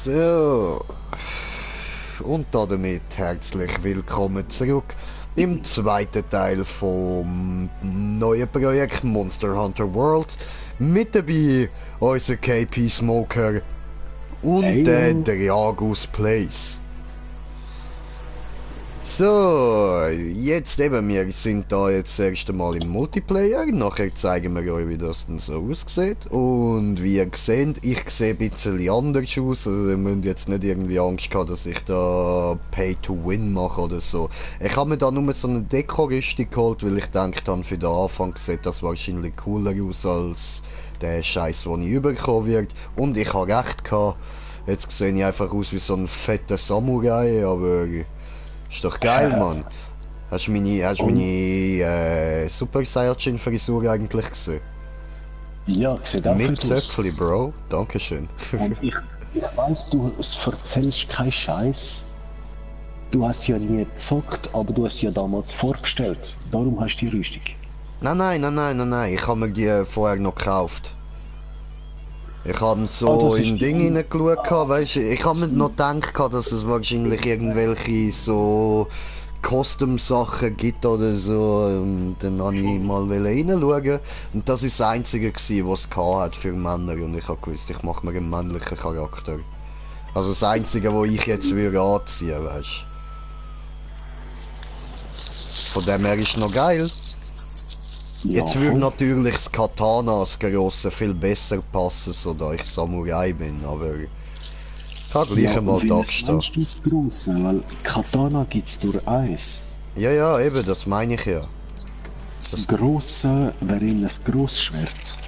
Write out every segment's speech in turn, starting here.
So, und damit herzlich willkommen zurück im zweiten Teil vom neuen Projekt Monster Hunter World. Mit dabei unser KP Smoker und der Dragus Place. So, jetzt eben, wir sind da jetzt das erste Mal im Multiplayer. Nachher zeigen wir euch, wie das denn so aussieht. Und wie ihr seht, ich sehe ein bisschen anders aus. Also ihr müsst jetzt nicht irgendwie Angst haben, dass ich da Pay to Win mache oder so. Ich habe mir da nur so eine Dekorüstung geholt, weil ich gedacht habe, für den Anfang sieht das wahrscheinlich cooler aus als der Scheiß, den ich bekommen wird. Und ich habe recht gehabt. Jetzt sehe ich einfach aus wie so ein fetter Samurai, aber... Ist doch geil, Mann. Hast du meine Super Saiyajin Frisur eigentlich gesehen? Ja, sieht auch mit gut aus. Zöpfli, Bro. Dankeschön. Und ich weiss, du erzählst keinen Scheiß. Du hast ja nie gezockt, aber du hast ja damals vorbestellt. Darum hast du die Rüstung. Nein. Ich habe mir die vorher noch gekauft. Ich habe so in Ding hineingeschaut, weißt du, ich habe mir noch gedacht, dass es wahrscheinlich irgendwelche so Custom-Sachen gibt oder so, und dann wollte ich mal reinschauen und das ist das Einzige gewesen, was es hat für Männer, und ich habe gewusst, ich mache mir einen männlichen Charakter. Also das Einzige, was ich jetzt würde anziehen, weißt du. Von dem her ist noch geil. Ja, Jetzt würde natürlich das Katana, das Grosse, viel besser passen, so da ich Samurai bin, aber ich kann gleich einmal da stehen. Du das Grosse, weil Katana gibt's nur eins. Ja, eben, das meine ich ja. Das Grosse wäre ein Grossschwert.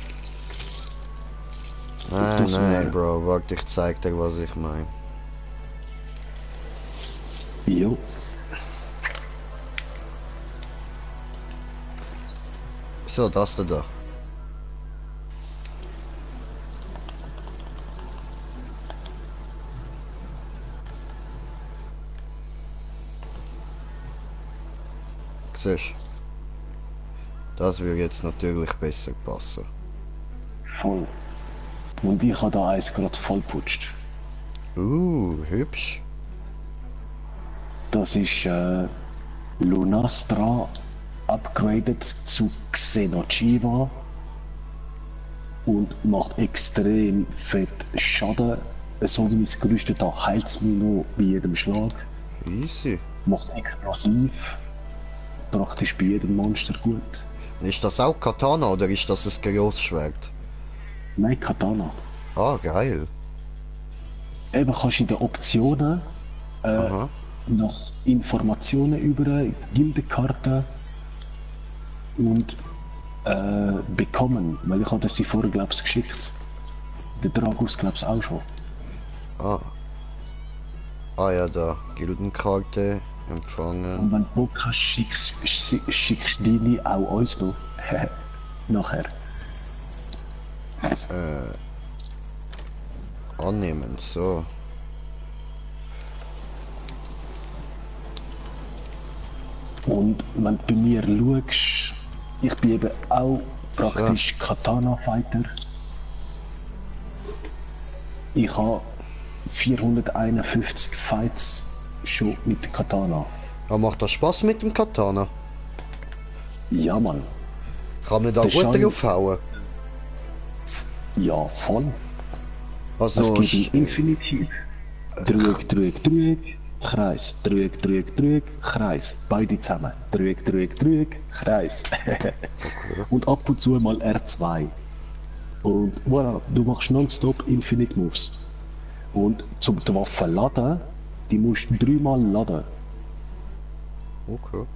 Nein, Bro, warte, ich zeig dir, was ich meine. Jo. So, das da. Siehst du? Das würde jetzt natürlich besser passen. Voll. Und ich habe da eins gerade vollputscht. Hübsch. Das ist Lunastra upgraded zu Xenochiva und macht extrem fett Schaden. So wie es gerüstet habe, heilt es mich noch bei jedem Schlag. Easy. Macht explosiv. Praktisch bei jedem Monster gut. Ist das auch Katana oder ist das ein Grossschwert? Nein, Katana. Ah, geil. Eben kannst du in den Optionen nach Informationen über Gildenkarte und bekommen, weil ich habe das sie vorher glaub's geschickt. Der Dragus glaub's auch schon. Ah ja, da, Gildenkarte empfangen. Und wenn du Bock hast, schickst deine auch uns noch. Nachher. Annehmen, so. Und wenn du bei mir schaust, ich bin eben auch praktisch Katana-Fighter. Ich habe 451 Fights schon mit der Katana. Aber macht das Spaß mit dem Katana? Ja, Mann. Kann man da gut draufhauen? Ja, voll. Also, es gibt einen Infinite-Hieb. Drück, Kreis. Drück, Kreis. Beide zusammen. Drück, Kreis. Okay. Und ab und zu mal R2. Und voilà, du machst nonstop Infinite Moves. Und zum die Waffe laden, die musst du 3-mal laden. Okay.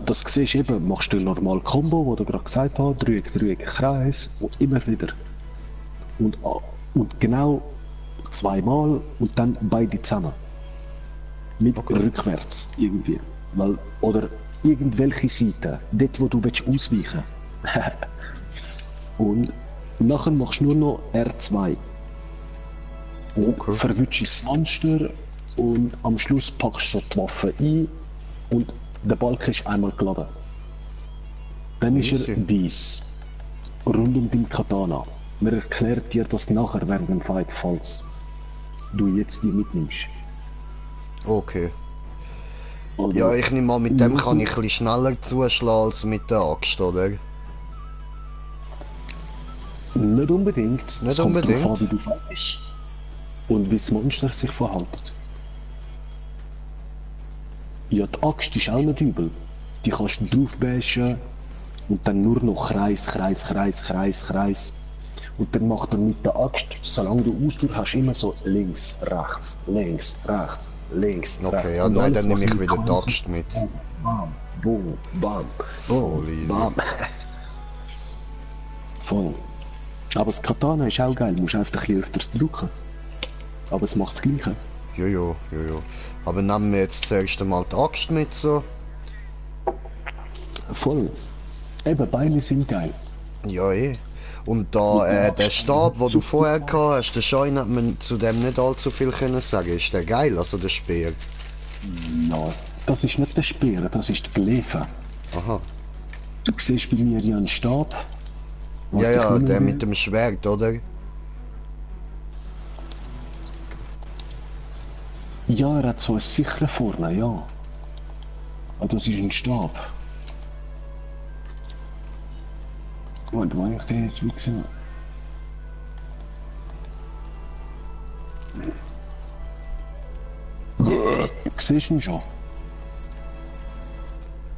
Das siehst du eben, machst du ein normal Combo, wo du gerade gesagt hast, Drück, Kreis und immer wieder. Und genau 2-mal und dann beide zusammen. Mit rückwärts irgendwie. Weil, oder irgendwelche Seiten, dort wo du ausweichen willst. Und nachher machst du nur noch R2. Und verwünschst das Monster und am Schluss packst du die Waffe ein und der Balken ist einmal geladen. Dann ist er weiss. Rund um den Katana. Man erklärt dir das nachher während dem Fight falls. du jetzt die mitnimmst. Okay. Oder Ja, ich nehme mal, mit dem kann ich noch- ein bisschen schneller zuschlagen als mit der Axt, oder? Nicht unbedingt. Nicht Es kommt darauf unbedingt. an, wie du fährst und wie das Monster sich verhält. Ja, die Axt ist auch nicht übel. Die kannst du draufbashen und dann nur noch Kreis, Kreis, Kreis, Kreis, Kreis. Und dann macht er mit der Axt, solange du Ausdauer hast, immer so links, rechts, links, rechts, links, Okay, rechts. ja, Und nein, alles, dann nehme was ich mit wieder die Kreuz- Axt mit. Bam, boom, bam, Voll boom, easy. bam. Voll. Aber das Katana ist auch geil, du musst einfach ein bisschen öfters drücken. Aber es macht das Gleiche. Jojo, jojo. Aber nehmen wir jetzt zuerst einmal die Axt mit, so. Voll. Eben, Beine sind geil. Ja, eh. Und da, der Stab, den du vorher gehabt hast, der Schein hat man zu dem nicht allzu viel können sagen. Ist der geil, also der Speer? Ja, das ist nicht der Speer, das ist die Glefe. Aha. Du siehst bei mir ja einen Stab. Ja, Warte, ich ja, nehme der den. mit dem Schwert, oder? Ja, er hat so ein Sichel vorne, ja. Ah, das ist ein Stab. Warte, wo ich den jetzt wie gesehen? Siehst du ihn schon?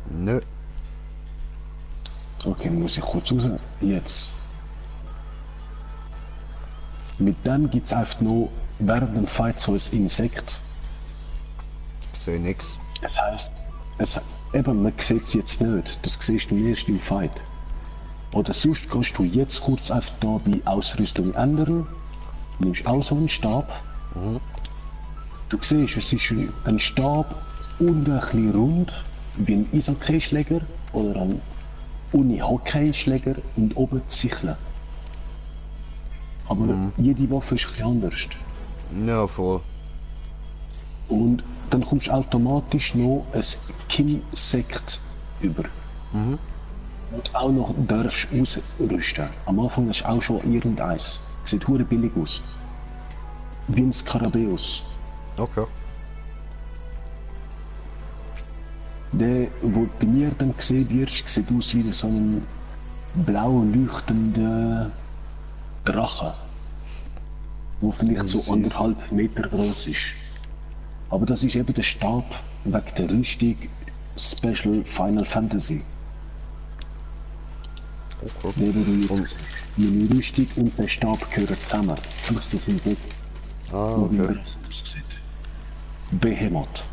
Nö. Okay, muss ich kurz raus. Jetzt. Mit dem gibt es einfach noch während dem Fight so ein Insekt. Seh nix. Das heisst, eben, man sieht es jetzt nicht. Das siehst du erst im Fight. Oder sonst kannst du jetzt kurz einfach da bei Ausrüstung ändern. Nimmst auch so einen Stab. Du siehst, es ist ein Stab und ein bisschen rund, wie ein Eishockeyschläger oder ein Uni-Hockeyschläger und oben die Sichel. Aber jede Waffe ist ein bisschen anders. Ja, voll. Und dann kommst du automatisch noch ein Kinsekt über. Und auch noch darfst ausrüsten. Am Anfang hast du auch schon irgendeins. Sieht hure billig aus. Wie ein Skarabäus. Okay. Der, wo bei mir dann gesehen wirst, sieht aus wie so ein blau leuchtender Drache. Der vielleicht so 1,5 Meter groß ist. Aber das ist eben der Stab wegen der Rüstung Special Final Fantasy. Okay. Der, wo du jetzt siehst. Meine Rüstung und der Stab gehören zusammen. Plus das Insekt, Ah, wo wie okay. er aussieht. Behemoth.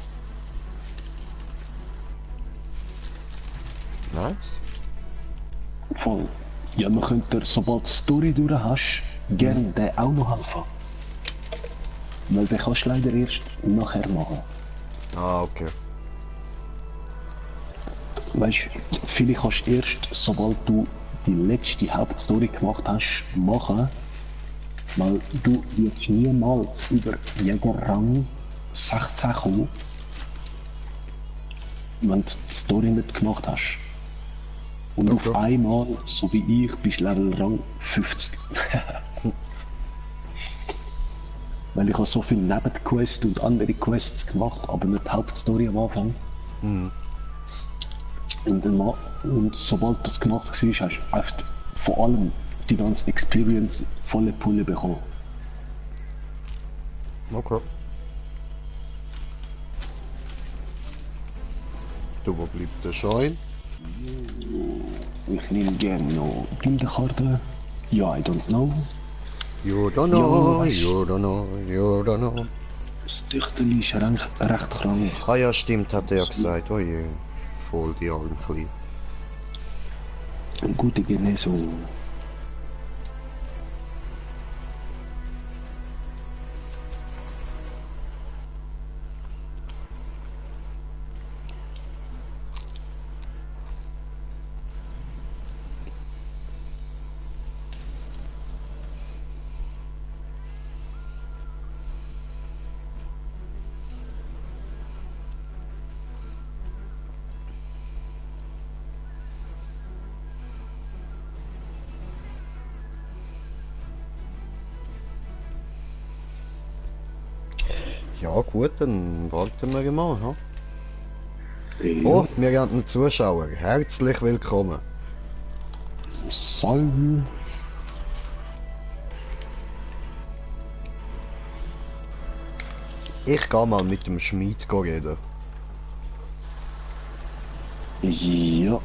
Nice. Voll. Ja, man könnte dir, sobald du die Story durch hast, gerne den auch noch helfen. Weil den kannst du leider erst nachher machen. Ah, okay. Weißt du, viele kannst du erst, sobald du die letzte Hauptstory gemacht hast, machen. Weil du wirst niemals über jeden Rang 16 kommen, wenn du die Story nicht gemacht hast. Und Okay. auf einmal, so wie ich, bist du Level Rang 50. Weil ich habe so viele Nebenquests und andere Quests gemacht, aber nicht die Hauptstory am Anfang. Und sobald das gemacht war, hast du einfach vor allem die ganze Experience volle Pulle bekommen. Okay. Du, wo bleibt der Schein? Ich nehme gerne noch Bilderkarten. Ja, I don't know. You don't know, weißt- you don't know, you don't know. Das Töchterli ist recht krank. Ah ja, stimmt, hat er ja gesagt. Oh je. Voll die armen Kleinen. Eine gute Genesung. Ja gut, dann warten wir mal. Ha? Ja, Oh, wir haben einen Zuschauer. Herzlich willkommen. Salve. Ich gehe mal mit dem Schmied reden. Ja.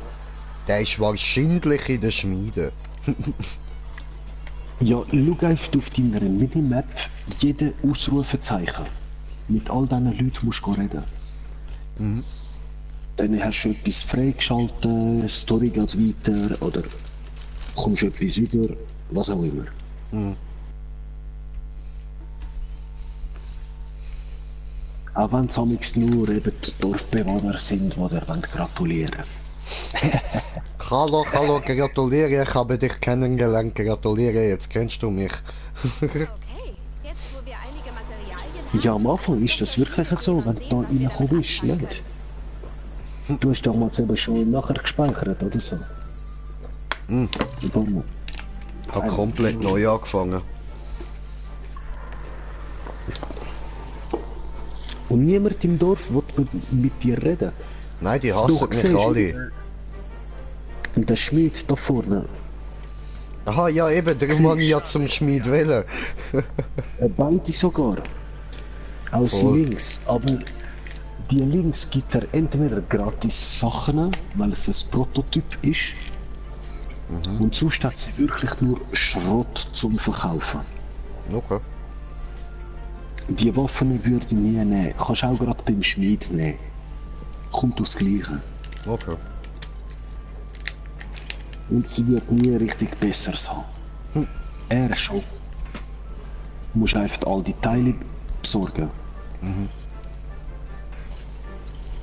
Der ist wahrscheinlich in der Schmiede. Ja, schau einfach auf deiner Minimap jeden Ausrufezeichen. Mit all diesen Leuten musst du reden. Dann hast du etwas freigeschaltet, Story geht weiter oder kommst etwas über, was auch immer. Auch wenn es amigs nur eben die Dorfbewohner sind, die dir gratulieren wollen. Hallo, hallo, gratuliere, ich habe dich kennengelernt, gratuliere, jetzt kennst du mich. Okay, jetzt wo wir einige Materialien haben, Ja, am Anfang ist das wirklich so, wenn du da reingekommen bist, nicht? Du hast damals eben schon nachher gespeichert, oder so? Hm. Ein paar Mal. Ich habe komplett neu angefangen. Und niemand im Dorf will mit dir reden. Nein, die Du hassen mich siehst, alle. Und der Schmied da vorne, Aha, ja eben, darum habe ich ja zum Schmied wählen. beide sogar. Aus Voll. links, aber die links gibt er entweder gratis Sachen, weil es ein Prototyp ist, und sonst hat sie wirklich nur Schrott zum Verkaufen. Okay. Die Waffen würde ich nie nehmen. Kannst auch gerade beim Schmied nehmen. Kommt aus Gleiche. Okay. Und sie wird nie richtig besser sein. Er schon. Du musst einfach all die Teile besorgen.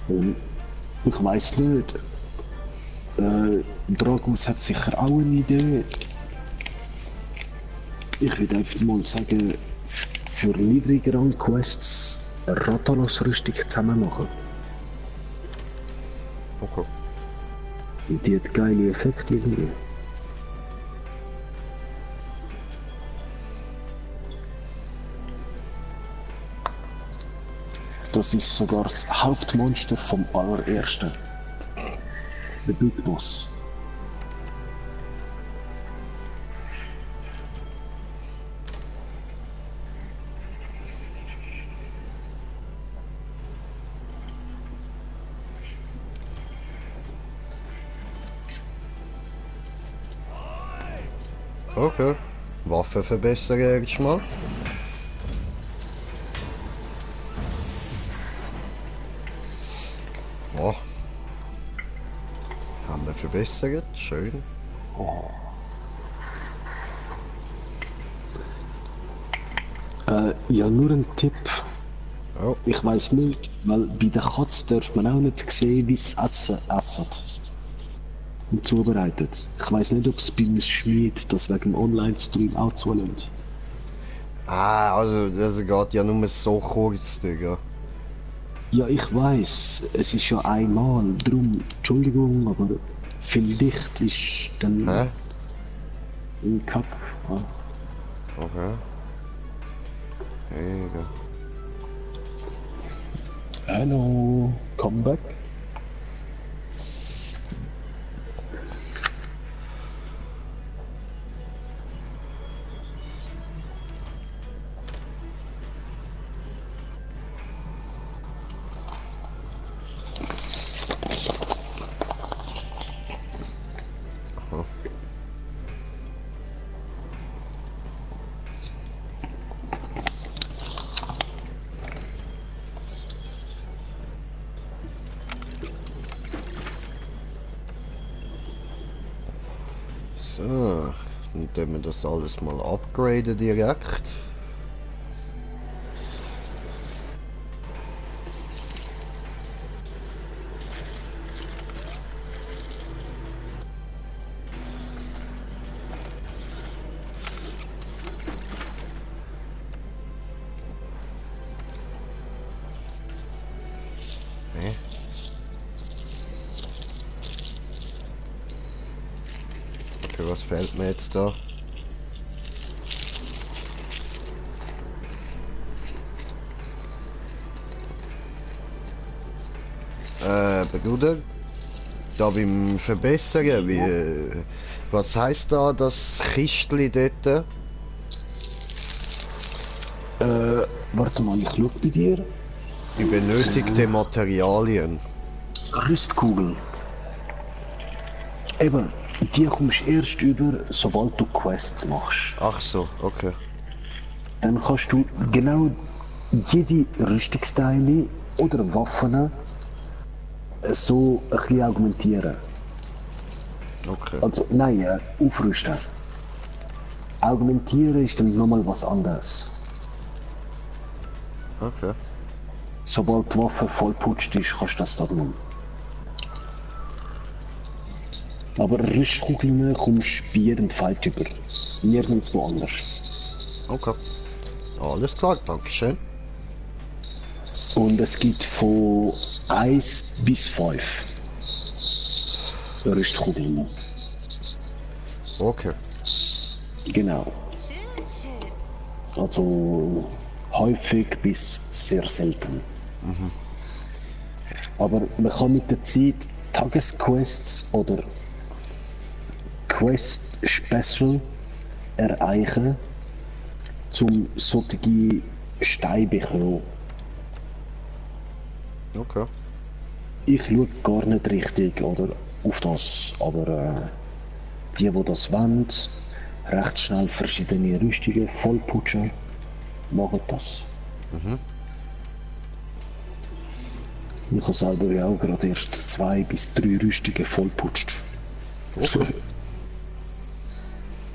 Und ich weiss nicht. Dragus hat sicher auch eine Idee. Ich würde einfach mal sagen, für niedrige Rang-Quests eine Ratalos-Rüstung zusammen machen. Okay. Und die hat geile Effekte irgendwie. Das ist sogar das Hauptmonster vom allerersten. Der Big Boss. Okay. Waffen verbessern erstmal. Oh. Haben wir verbessert, schön. Ja, nur ein Tipp. Oh. Ich weiß nicht, weil bei der Katze darf man auch nicht sehen, wie sie essen und zubereitet. Ich weiß nicht, ob es beim Schmied das wegen dem Online-Stream auch zulässt. Ah, also das geht ja nur so kurz, Digga. Ja, ich weiß, es ist ja einmal, drum, Entschuldigung, aber vielleicht ist dann Hä? ein Kack. Ja. Okay. Digga. Hello, come back. Aha. So, dann tun wir das alles mal upgraden direkt. Nee. Okay, was fehlt mir jetzt da? Bruder, da beim Verbessern, was heißt da das Kistli dort? Warte mal, ich schau bei dir. Die benötigte Materialien. Rüstkugel. Eben, die kommst du erst über, sobald du Quests machst. Ach so, okay. Dann kannst du genau jede Rüstungsteile oder Waffen so ein bisschen augmentieren. Okay. Also, nein, aufrüsten. Augmentieren ist dann nochmal was anderes. Okay. Sobald die Waffe vollputscht ist, kannst du das da tun. Aber Rüstkugeln kommst du bei jedem Fight über. Nirgendwo anders. Okay. Alles klar, dankeschön. Und es gibt von 1 bis 5 Rüstkugeln. Okay. Genau. Schön, schön. Also häufig bis sehr selten. Aber man kann mit der Zeit Tagesquests oder Quest Special erreichen, um solche Steine zu bekommen. Okay. Ich schaue gar nicht richtig oder auf das, aber die das wollen, recht schnell verschiedene Rüstungen vollputschen, machen das. Ich habe selber ja auch gerade erst 2 bis 3 Rüstungen vollputscht. Okay.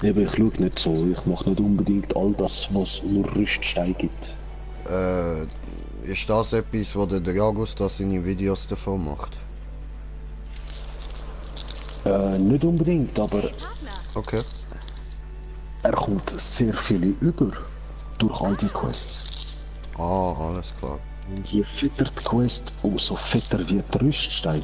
Eben, ich schaue nicht so, ich mache nicht unbedingt all das, was nur Rüststeine gibt. Ist das etwas, wo der Dragos da seine Videos davon macht? Nicht unbedingt, aber Partner. Okay. er kommt sehr viele über durch all die Quests. Ah, alles klar. Und je fetter die Quest, umso fetter wird der Rüststein.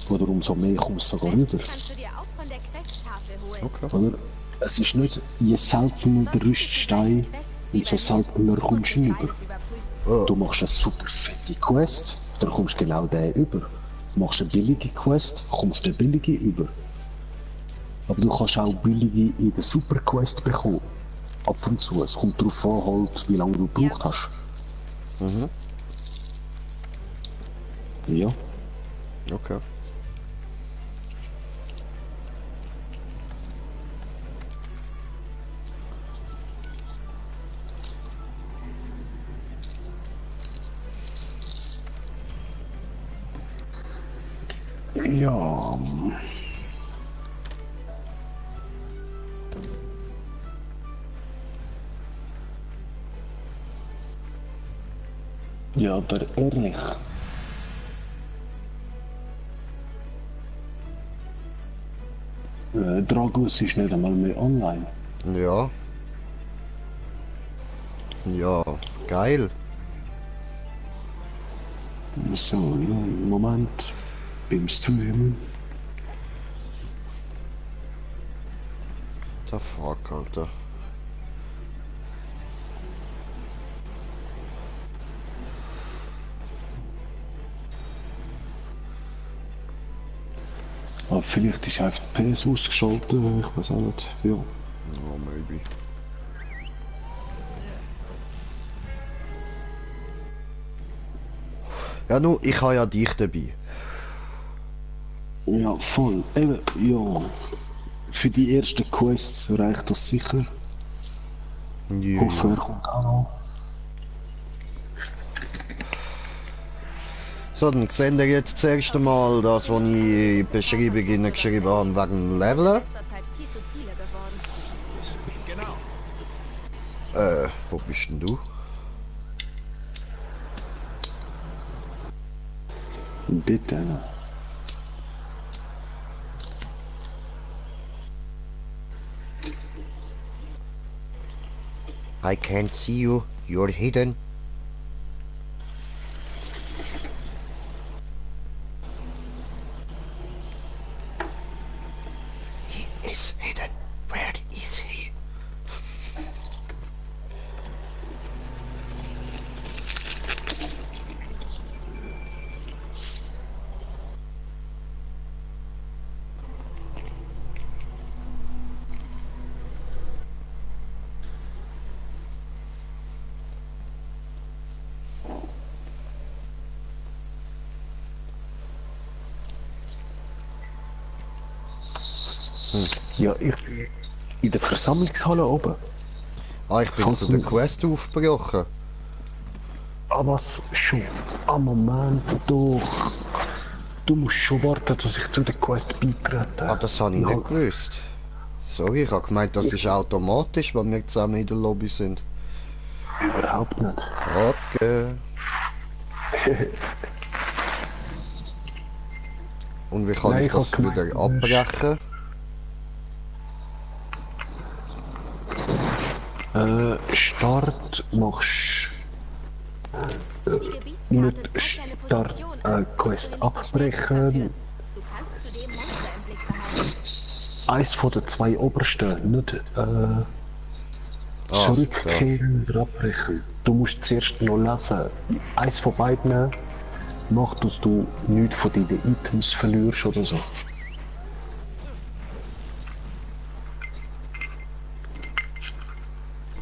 Oder umso mehr kommst du sogar rüber. Kannst du dir auch von der Questtafel holen. Okay. Oder? Es ist nicht, je seltener der Rüststein, umso seltener kommst du rüber. Oh, Du machst eine super fette Quest, dann kommst du genau den über. Machst eine billige Quest, kommst du den billige über. Aber du kannst auch billige in der Super Quest bekommen. Ab und zu. Es kommt darauf an, halt, wie lange du gebraucht hast. Ja. okay. Ja. Ja, aber ehrlich. Dragos ist nicht einmal mehr online. Ja. Ja, geil. So, ja, Moment. Beim Streamen. The fuck, Alter. Aber vielleicht ist einfach die PS ausgeschaltet, ich weiß auch nicht. Ja. Oh, maybe. Ja, nu, ich habe ja dich dabei. Ja, voll. Eben, ja. Für die ersten Quests reicht das sicher. Ja. Hoffe, er kommt auch noch. So, dann sehen wir jetzt das erste Mal das, was ich in die Beschreibung geschrieben habe, wegen Leveln. In letzter Zeit viel zu viele geworden. Wo bist denn du? Und dort, I can't see you, you're hidden. He is hidden. Where is he? Ja, ich bin in der Versammlungshalle oben. Ah, ich bin Falls zu der du- Quest aufgebrochen. Ah, was? Schon? Ah, Moment, doch. Du musst schon warten, dass ich zu der Quest beitrete. Ah, das habe ich nicht gewusst. Sorry, ich habe gemeint, das ist automatisch, wenn wir zusammen in der Lobby sind. Überhaupt nicht. Okay. Und wie kann Nein, ich ich das hab gemeint, wieder abbrechen? Start machst Die Gebietskarte nicht zeigt deine Start Position an. Quest Dass du nicht abbrechen. Du kannst zudem Monster im Blick behalten. Eins von den zwei obersten, nicht Ah, zurückkehren oder abbrechen. Du musst zuerst noch lesen. Eins von beiden macht, dass du nichts von deinen Items verlierst oder so.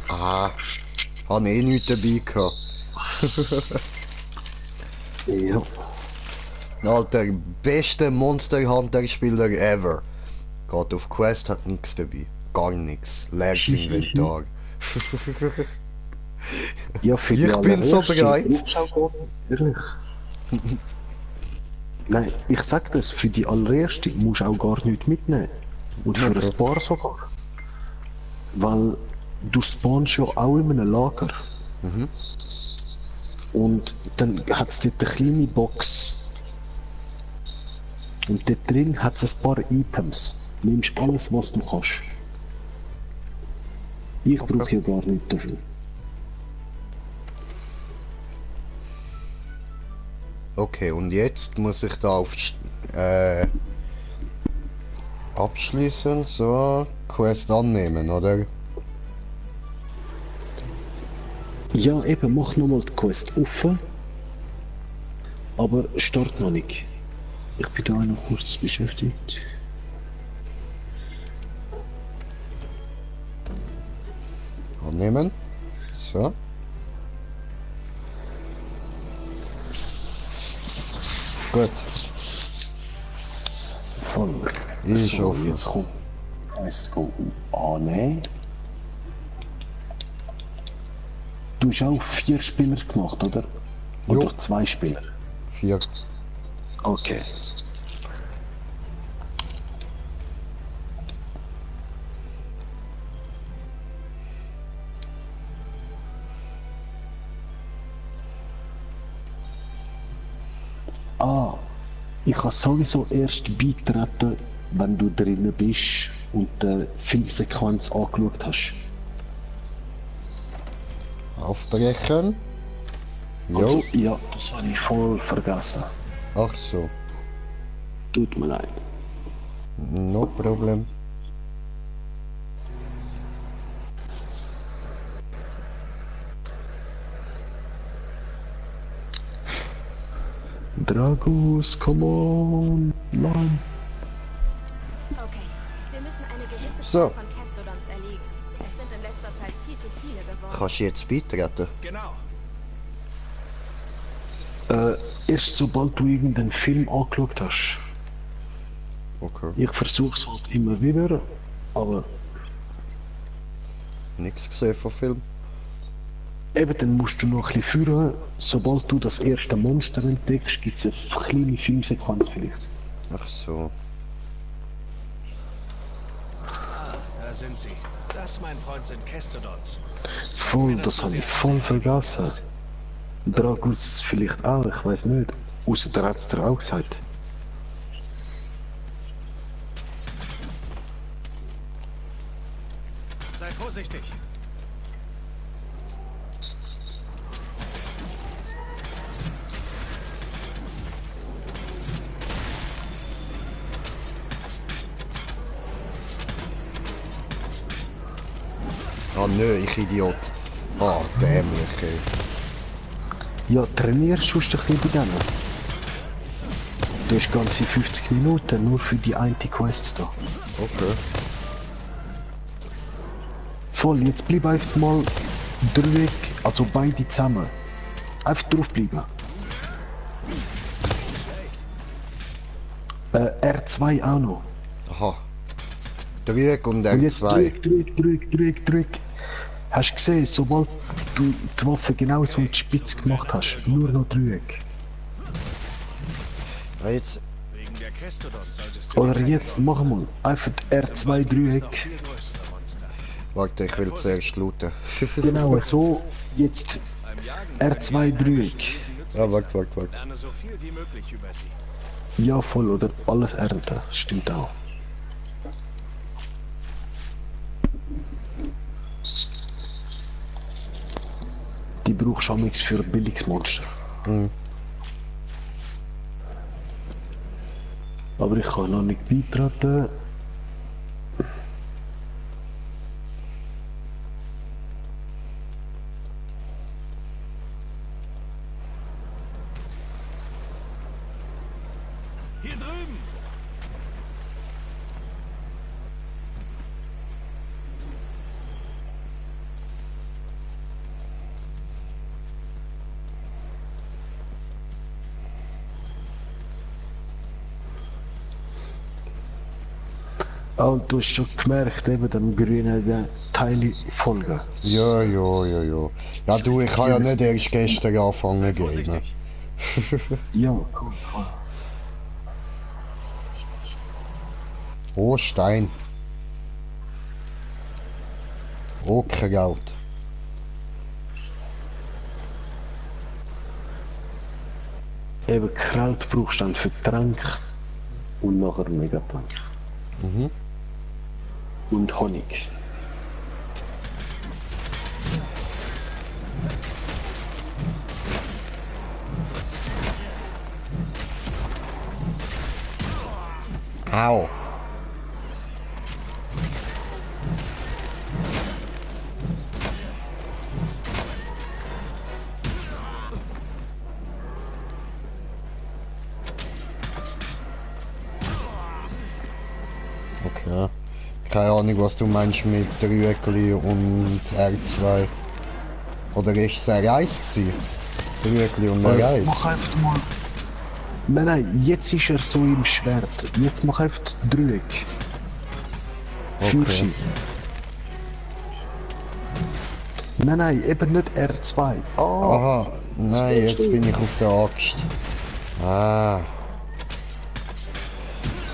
Ah, habe eh nichts dabei gehabt. Ja. Alter, beste Monster Hunter Spieler ever. Geht auf Quest, hat nichts dabei. Gar nichts. Leeres Inventar. Ja, für Ich die bin so allererste bereit. brauchst du auch gar nicht, ehrlich. Nein, ich sag das, für die allererste musst du auch gar nichts mitnehmen. Und für Okay. ein paar sogar. Weil du spawnst ja auch in einem Lager. Und dann hat es dort eine kleine Box. Und dort drin hat es ein paar Items. Du nimmst alles, was du kannst. Ich brauche ja gar nichts dafür. Okay, und jetzt muss ich da auf abschließen, so Quest annehmen, oder? Ja, eben, mach nochmal die Quest offen. Aber start noch nicht. Ich bin da auch noch kurz beschäftigt. Annehmen. So. Gut. Voll. Ist So, offen. jetzt kommt. Quest annehmen. Du hast auch 4 Spieler gemacht, oder? Jo. Oder 2 Spieler? 4. Okay. Ah, ich kann sowieso erst beitreten, wenn du drinnen bist und die Filmsequenz angeschaut hast. Aufbrechen. Jo. Also, ja, das habe ich voll vergessen. Ach so. Tut mir leid. No problem. Dragos, come on, Mann. Okay, wir müssen eine gewisse So. Zahl von Castodons erlegen. Es sind in letzter Zeit viel zu viele geworden. Kannst du jetzt beitreten? Genau. Erst sobald du irgendeinen Film angeschaut hast. Okay. Ich versuch's halt immer wieder, aber Nichts gesehen von Film. eben dann musst du noch ein bisschen führen. Sobald du das erste Monster entdeckst, gibt's eine kleine Filmsequenz vielleicht. Ach so. Da sind sie. Das, mein Freund, sind Castodons. Voll, das habe ich voll vergessen. Dragus vielleicht auch, ich weiß nicht. Außer der hat's dir auch gesagt. Sei vorsichtig. Ah nö, ich Idiot. Ah, dämlich, ey. Ja, trainierst du ein bisschen bei denen? Du hast ganze 50 Minuten nur für die eine Quest da. Okay. Voll, jetzt bleib einfach mal drück, also beide zusammen. Einfach drauf bleiben. R2 auch noch. Aha. Drück und Und jetzt R2. drück. Hast du gesehen, sobald du die Waffe genau so in die Spitze gemacht hast, nur noch drück. Ah, jetzt. Wegen der Kestodons solltest du... Oder jetzt machen wir einfach R2 drück. Viel größere Monster. Warte, ich will zuerst looten. Genau, so, jetzt Beim Jagen R2 drück. Ja, warte. lerne so viel wie möglich über sie. Ja, voll, oder alles ernten, stimmt auch. Die brauchst du auch nichts für Billigmonster. Mhm. Aber ich kann noch nicht beitreten. Hier drüben! Ah, und du hast schon gemerkt, eben dem grünen Teil folgen. Ja. Ja, du, ich habe ja nicht erst gestern angefangen zu gamen. Vorsichtig! Ja, cool. Oh, Stein. Oh, Kraut. Eben Kraut brauchst du dann für Trank und nachher Megaplank. Mhm. Und Honig. Au. Okay. Keine Ahnung, was du meinst mit Rüegli und R2. Oder ist es R1 gewesen? Rüegli und R1? Mach einfach mal. Nein, jetzt ist er so im Schwert. Jetzt mach einfach Drück. Fürschi. Nein, eben nicht R2. Oh, Aha, nein, jetzt bin ich auf der Axt. Ah.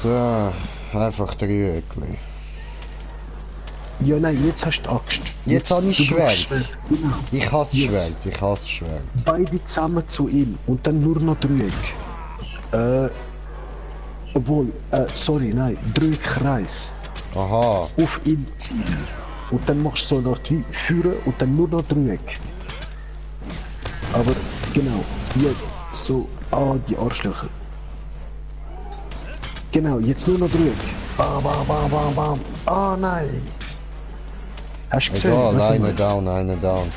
So, einfach Rüegli. ja nein, jetzt hast du die Axt. Jetzt habe ich du brauchst Schwert. Genau. Ich hasse Jetzt. Schwert. Beide zusammen zu ihm und dann nur noch Drück. Obwohl, sorry, nein, Drück Kreis. Aha, Auf ihn ziehen. Und dann machst du so noch wie führen und dann nur noch Drück. Aber genau, jetzt so, die Arschlöcher. Genau, jetzt nur noch Drück. Bam. Ah nein. Hast du gesehen? egal, was ich eine meine? down.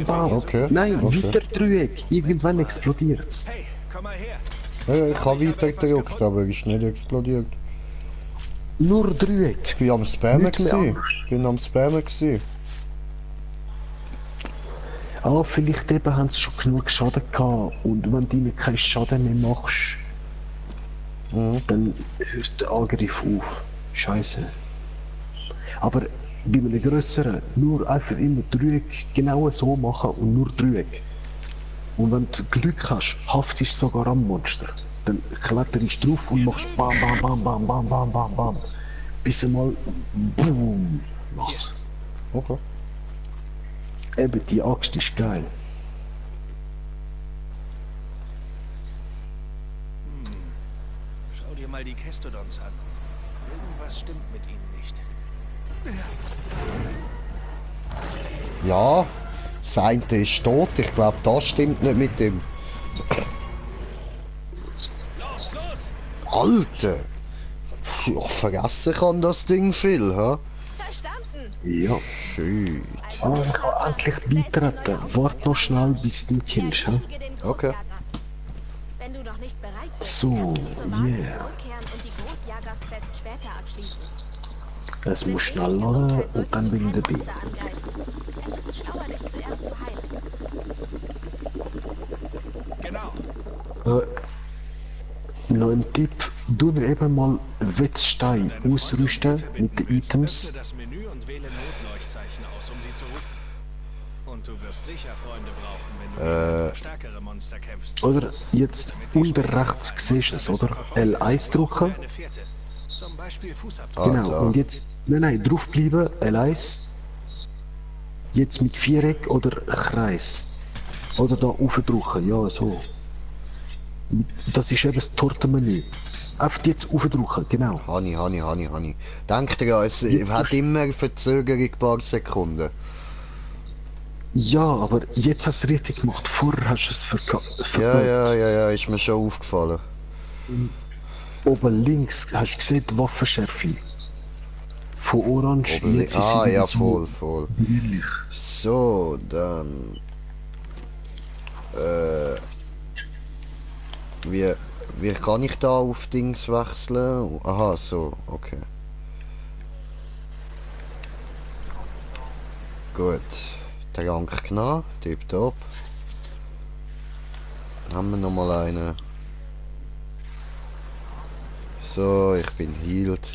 Bam. Okay, Nein, okay. weiter Drück. Irgendwann explodiert's. Hey, komm mal her! Ja, ich habe weiter gedrückt, aber ist nicht explodiert. Nur Drück. Ich bin am Spammen Nicht mehr gewesen. Ah, vielleicht eben haben sie schon genug Schaden gehabt. Und wenn du ihnen keinen Schaden mehr machst, Mhm. dann hört der Angriff auf. Scheiße. Aber bei einem grösseren, nur einfach immer Drück genau so machen und nur Drück. Und wenn du Glück hast, haftest du sogar am Monster. Dann kletterst du drauf und machst bam. Bis einmal boom machst. Okay. Eben, die Axt ist geil. Schau dir mal die Kestodons an. Irgendwas stimmt mit ihnen nicht. Ja, das eine ist tot, ich glaube, das stimmt nicht mit dem. Los! Alter! Ja, vergessen kann das Ding viel, hä? Verstanden. Ja. Schön. Ah, ich kann endlich beitreten. Wart noch schnell, bis du killst, hä? Okay. Wenn du noch nicht bereit bist, So, kannst du zur Basis yeah. zurückkehren und die Großjagersquest später abschließen. Es muss schnell laden und dann bin ich dabei. Monster angreifen. Es ist schlauer, dich zuerst zu heilen. Genau. Noch ein Tipp, Du eben mal Wetzstein Deine Freunde um ausrüsten Hilfe mit bitten den willst, Items. öffne das Menü und wähle Notleuchtzeichen aus, um sie zu rufen. Und du wirst sicher Freunde brauchen, wenn du gegen etwas stärkere Monster kämpfst. Oder jetzt unter rechts siehst du es, oder? L1 drücken. Eine Fährte. Zum Beispiel Fußabdruck. Ah, Genau, da. und jetzt, nein, draufbleiben, L1. Jetzt mit Viereck oder Kreis. Oder da aufdrücken, ja, so. Das ist eben das Tortenmenü. Einfach jetzt aufdrücken, genau. Hani. Denkt ihr, es Jetzt hat musst- immer Verzögerung ein paar Sekunden. Ja, aber jetzt hast du es richtig gemacht. Vorher hast du es verplant. Ja, ist mir schon aufgefallen. Oben links hast du gesehen, die Waffenschärfe. Von Orange, Oben jetzt ist sie ah, wieder ja, so voll. grünlich. So, dann... wie kann ich da auf Dings wechseln? Aha, so, okay. Gut. Trank genommen, tipptopp. Haben wir nochmal einen. So, ich bin healed.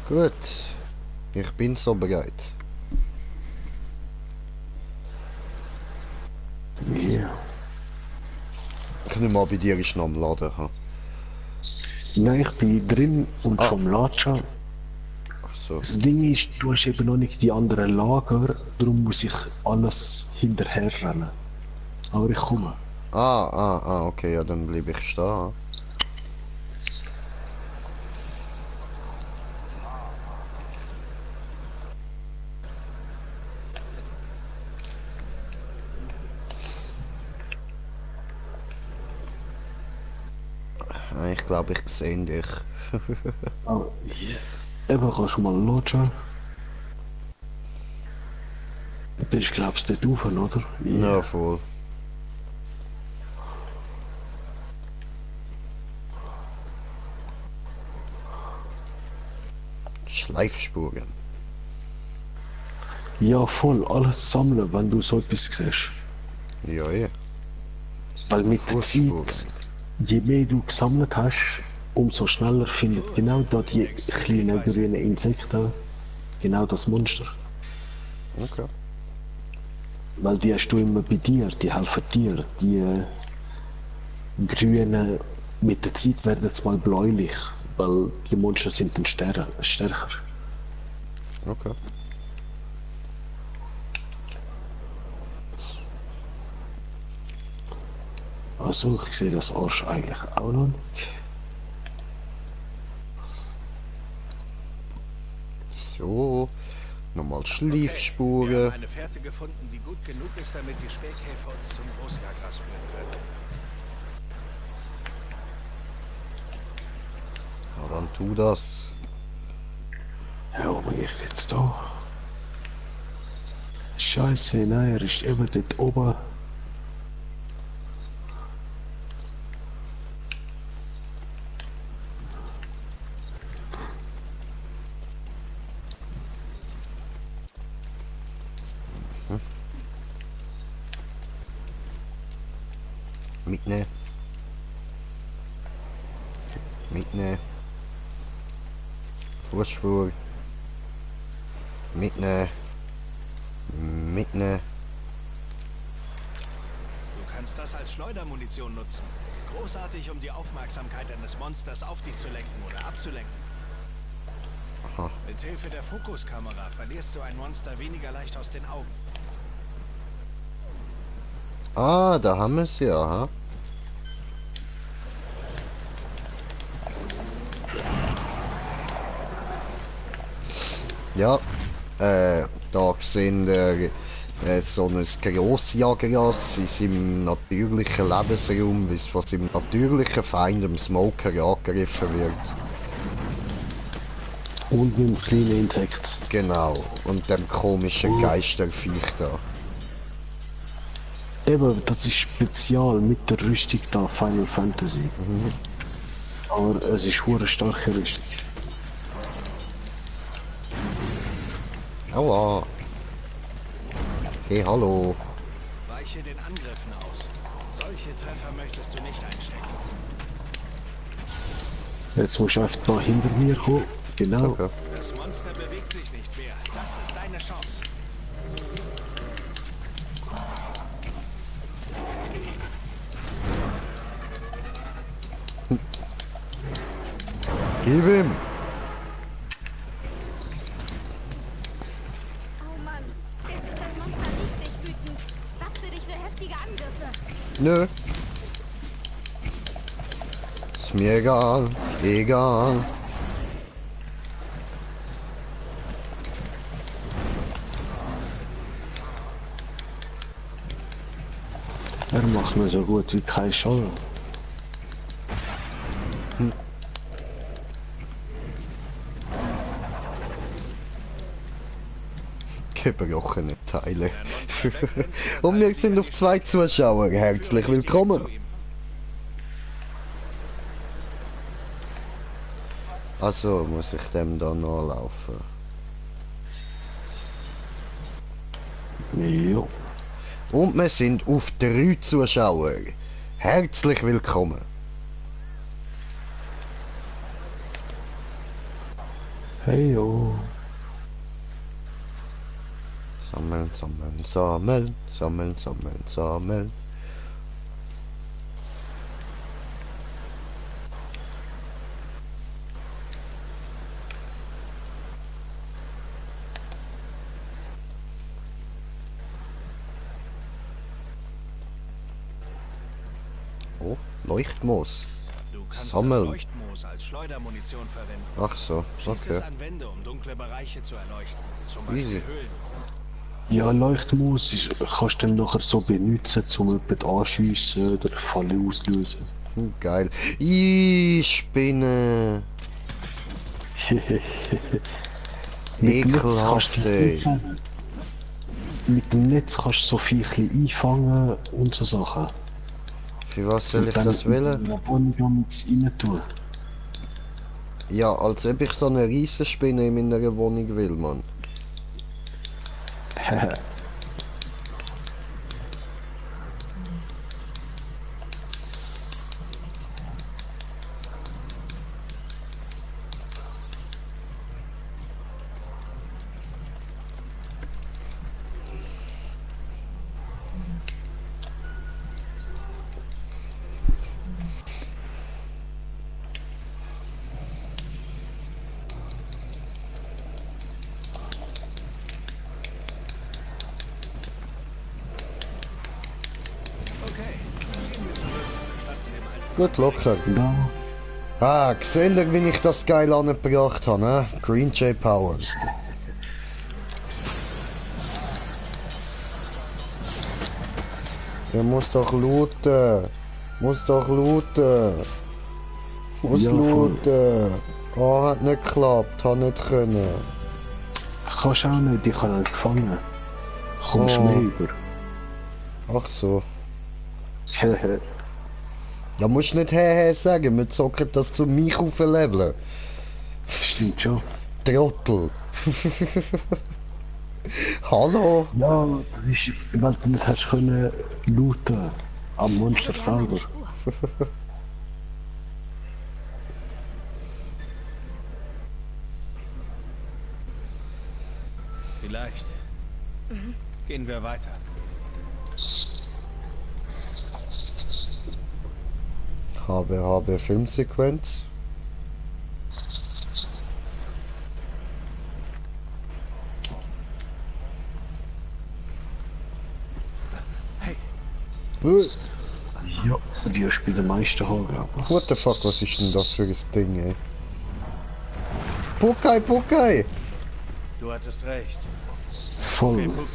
Gut. Ich bin so bereit. Ja. Ich nehme mal bei dir ist noch am Laden. Ha? Nein, ich bin drin und Ah. vom Latscha. Ach so. Das Ding ist, du hast eben noch nicht die anderen Lager, darum muss ich alles hinterher rennen. Aber ich komme. Okay, ja, dann bleibe ich stehen. Ich glaube, ich sehe dich. Oh, yeah. Eben kannst du mal lodgen. Das ist glaubst du dort rauf, oder? Ja, voll. Schleifspuren. Ja, voll, alles sammeln, wenn du so etwas siehst. Ja. Weil mit der Fußspuren. Zeit, je mehr du gesammelt hast, umso schneller findet genau da die kleinen grünen Insekten genau das Monster. Okay. Weil die hast du immer bei dir, die helfen dir. Die grünen, mit der Zeit werden sie mal bläulich, weil die Monster sind dann stärker. Okay. Also ich sehe das Arsch eigentlich auch noch nicht. So. Nochmal Okay, wir Schleifspuren. haben eine Fährte gefunden, die gut genug ist, damit die Spähkäfer uns zum Großjagras führen können. Ja, dann tu das. Ja, wo bin ich jetzt da? Scheiße, nein, er ist immer dort oben. Mitnehmen. Mitnehmen. Fußspur. Mitnehmen. Mitnehmen. Du kannst das als Schleudermunition nutzen. Großartig, um die Aufmerksamkeit eines Monsters auf dich zu lenken oder abzulenken. Aha. Mit Hilfe der Fokuskamera verlierst du ein Monster weniger leicht aus den Augen. Ah, da haben wir es ja. Ha? Ja, da sehen so ein Grossjagerass in seinem natürlichen Lebensraum, wie es von seinem natürlichen Feind, dem Smoker, angegriffen wird. Und mit dem kleinen Insekt. Genau, und dem komischen Geisterviech da. Eben, das ist spezial mit der Rüstung da, Final Fantasy. Aber es ist eine starke Rüstung. Aua. Hey, hallo. Weiche den Angriffen aus. Solche Treffer möchtest du nicht einstecken. Jetzt musst du einfach da hinter mir kommen. Genau. Okay. Das Monster bewegt sich nicht mehr. Das ist deine Chance. Gib ihm! Oh Mann, jetzt ist das Monster richtig wütend. Dachte, ich will heftige Angriffe. Nö. Ist mir egal. Egal. Er macht mir so gut wie kein Schaden. Gebrochene Teile. Und wir sind auf 2 Zuschauer. Herzlich willkommen. Also muss ich dem da nachlaufen. Jo. Und wir sind auf 3 Zuschauer. Herzlich willkommen. Hey jo. Sammeln, sammeln, sammeln, sammeln, sammeln, sammeln. Oh, Leuchtmoos. Du kannst Sammeln. das Leuchtmoos als Schleudermunition verwenden. Ach so, Schieß okay. es an Wände, um dunkle Bereiche zu erleuchten. Zum Beispiel Easy. Höhlen. Ja, Leuchtmaus kannst du dann nachher so benutzen, um jemanden anschiessen oder Falle auslösen. Geil. Ih, Spinne. Mit dem Netz Ekelhaft, kannst du ey. einfangen. Mit dem Netz kannst du so Viechli einfangen und so Sachen. Für was soll ich Und dann das wählen? in der Wohnung rein tun. Ja, als ob ich so eine Riesenspinne in meiner Wohnung will, Mann. Okay, gehen wir zurück. Statt in dem alten Gut, locker. Ja. Ah, gesehen ihr, wie ich das geil angebracht habe, ne? Green J Power. Der muss doch looten. Muss doch looten. Muss Ja, voll. looten. Oh, hat nicht geklappt, hat nicht können. Kannst auch nicht, ich habe ihn gefangen. Kommst Oh. mehr über. Ach so. Ja, musst nicht hehe sagen, wir zocken das zu mich auf Level. Stimmt schon. Trottel. Hallo? Ja, das ist, weil du nicht hast können looten am Monster Wir haben eine selber. Spur. Vielleicht. Gehen wir weiter. Habe Filmsequenz. Hey, Ja, die hast bei den meisten haben, glaube ich. What the fuck, was ist denn das für ein Ding, ey? Puckai, Puckai! du hattest recht. Voll. Okay, Pucke.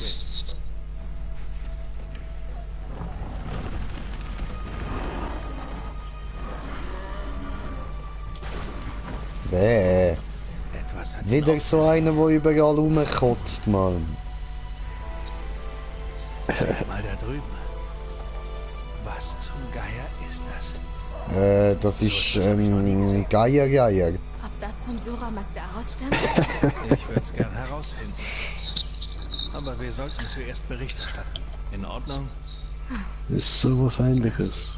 Bäh. Etwas hat ihn Wieder so einer, der überall rumkotzt, Mann. Seht mal da drüben. Was zum Geier ist das? Das ist Geier. Ob das vom Sora Magdaros stammt? Ich würde es gern herausfinden. Aber wir sollten zuerst Bericht erstatten. In Ordnung? Ist sowas ähnliches.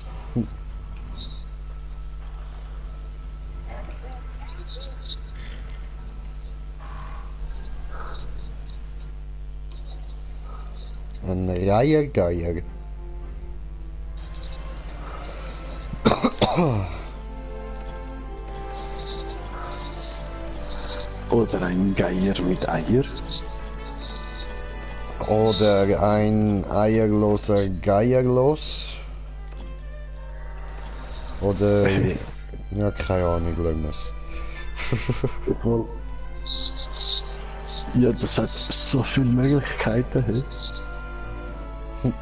Eiergeier. Oder ein Geier mit Eier. Oder ein eierloser Geierlos. Oder... ja, keine Ahnung, lass Obwohl. Ja, das hat so viele Möglichkeiten. Hey.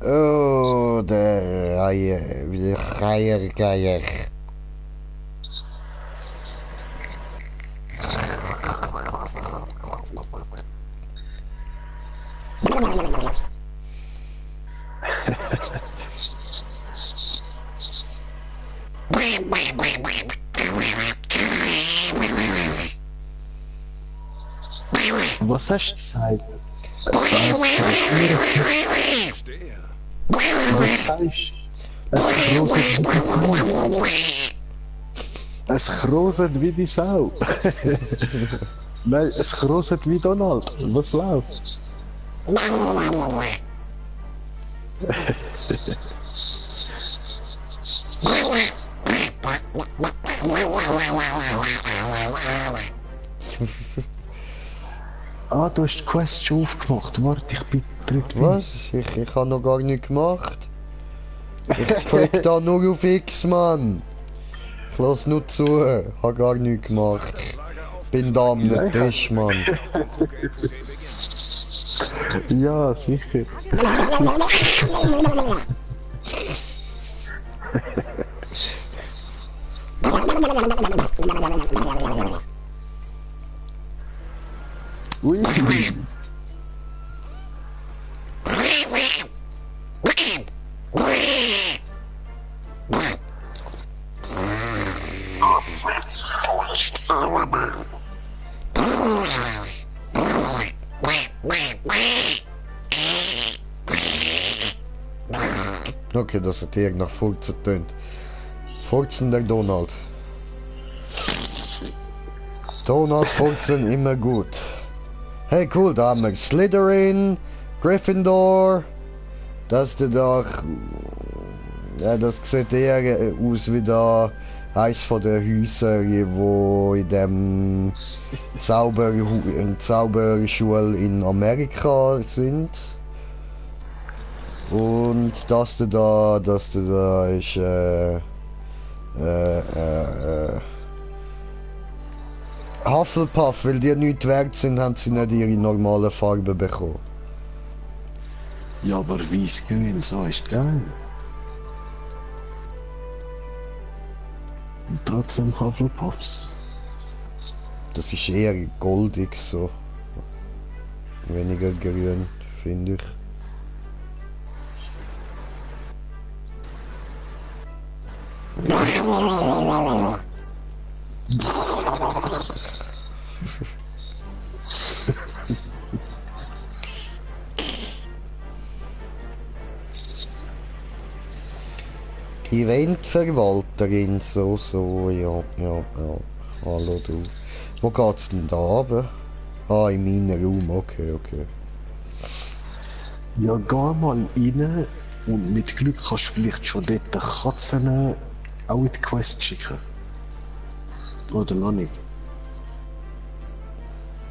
Oh, der Eiergeier. Was hast du gesagt? Stehe. Was sagst du? Es kroset wie die Sau. Nein, es kroset wie Donald. Was läuft? Ah, du hast die Quest schon aufgemacht. Warte, ich bin dritt. Was? Ich habe noch gar nichts gemacht. Ich klick da nur auf X, Mann. Ich lass nur zu. Habe gar nichts gemacht. Bin da am Tisch, Mann. Ja, sicher. Ui. Okay, das hat hier nach Furzen tönt. Furzen der Donald. Donald Furzen immer gut. Hey cool, da haben wir Slytherin, Gryffindor. Das ist doch... ja, das sieht eher aus wie da eins von den Häusern, wo in dem Zauberschule in Amerika sind. Und das da ist Hufflepuff, weil die nichts wert sind, haben sie nicht ihre normale Farbe bekommen. Ja, aber weiß-grün, so ist geil. Und trotzdem Hufflepuffs. Das ist eher goldig so. Weniger grün, finde ich. Eventverwalterin, so, ja. Hallo du. Wo geht's denn da runter? Ah, in meinen Raum, okay. Ja, geh mal rein und mit Glück kannst du vielleicht schon dort die Katzen auch in die Quest schicken. Oder noch nicht?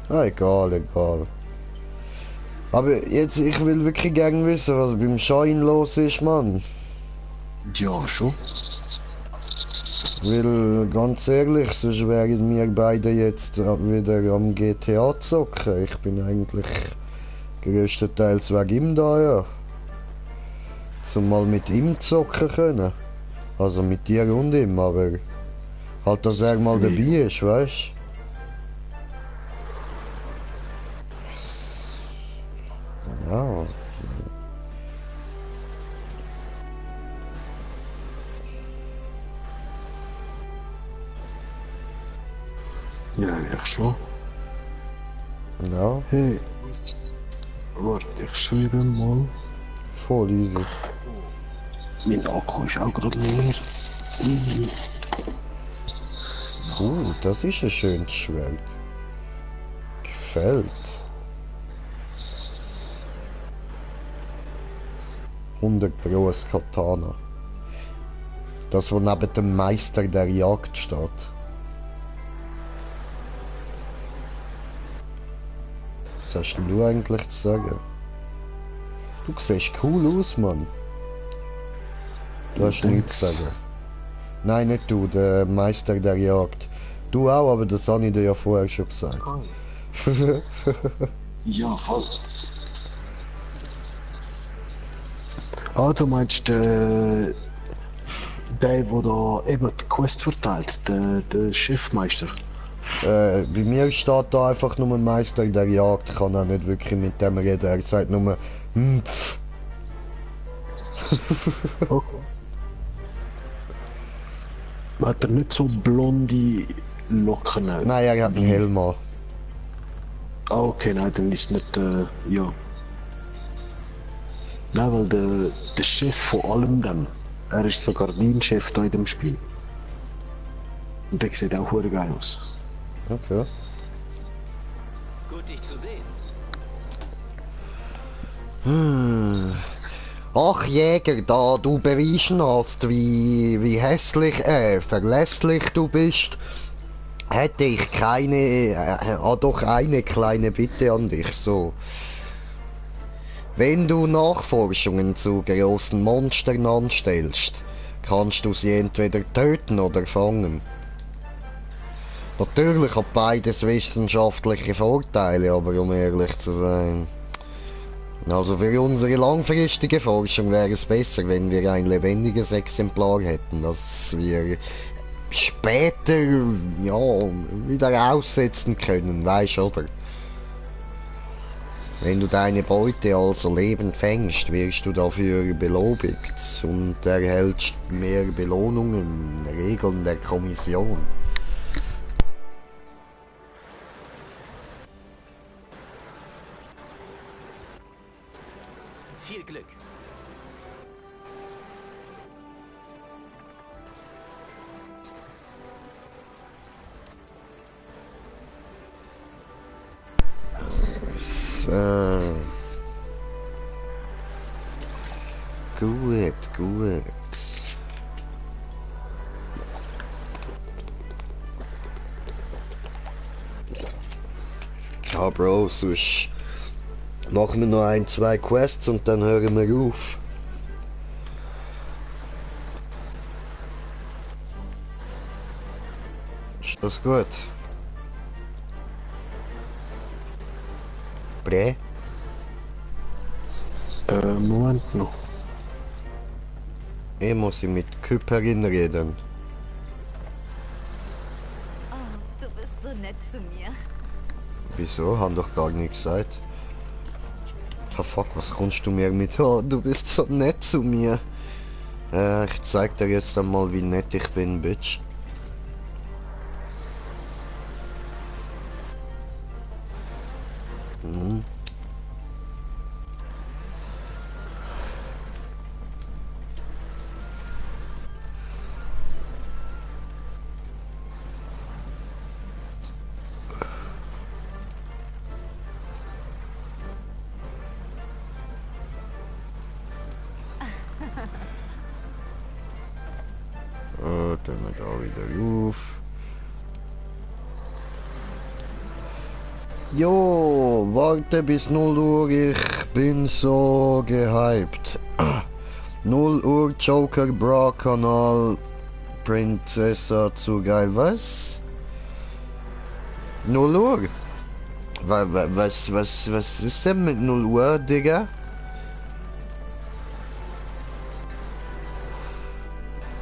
Ah, egal. Aber jetzt, ich will wirklich gerne wissen, was beim Schein los ist, Mann. Ja, schon. Weil, ganz ehrlich, sonst wären wir beide jetzt wieder am GTA zocken. Ich bin eigentlich größtenteils wegen ihm da, ja. Zum mal mit ihm zocken können. Also mit dir und ihm, aber halt, dass er mal dabei ist, weißt du? Ja. Ja, eigentlich schon. Ja, Hey, warte, ich schreibe mal. voll easy. Mein Akku ist auch gerade leer. Das ist ein schönes Schwert. Gefällt. 100 Pro ein Katana. Das, wo neben dem Meister der Jagd steht. Was hast denn du eigentlich zu sagen? Du siehst cool aus, Mann. Du hast nichts zu sagen. Nein, nicht du, der Meister der Jagd. Du auch, aber das habe ich dir ja vorher schon gesagt. Ja, voll. Ah, du meinst der, der da eben die Quest verteilt, der Chefmeister. Bei mir steht da einfach nur Meister der Jagd. Ich kann auch nicht wirklich mit dem reden. Er sagt nur pff. Okay. Hat er nicht so blonde Locken? Nein, er hat einen Helm an. Ah, okay, nein, dann ist nicht, ja. Nein, weil der Chef von allem dann, er ist sogar dein Chef da in dem Spiel. Und der sieht auch verdammt geil aus. Okay. Gut, dich zu sehen. Ach Jäger, da du beweisen hast, wie hässlich, verlässlich du bist, hätte ich doch eine kleine Bitte an dich, so. Wenn du Nachforschungen zu großen Monstern anstellst, kannst du sie entweder töten oder fangen. Natürlich hat beides wissenschaftliche Vorteile, aber um ehrlich zu sein. Also für unsere langfristige Forschung wäre es besser, wenn wir ein lebendiges Exemplar hätten, das wir später, ja, wieder aussetzen können, weißt du, oder? Wenn du deine Beute also lebend fängst, wirst du dafür belobigt und erhältst mehr Belohnungen, Regeln der Kommission. Viel Glück. So. Gut, gut. Ja, Bro, sonst machen wir noch ein, zwei Quests und dann hören wir auf. Ist das gut? Bre? Moment noch. Ich muss mit Küpperin reden. Oh, du bist so nett zu mir. Wieso? Haben doch gar nichts gesagt. Ah, fuck, was kommst du mir mit? Oh, du bist so nett zu mir. Ich zeig dir jetzt einmal, wie nett ich bin, Bitch. Mhm. Dann wir da wieder auf. Jo, warte bis 0 Uhr, ich bin so gehypt. 0 Uhr Joker Bra Kanal Prinzessa zu geil, was? 0 Uhr? Was ist denn mit 0 Uhr, Digga?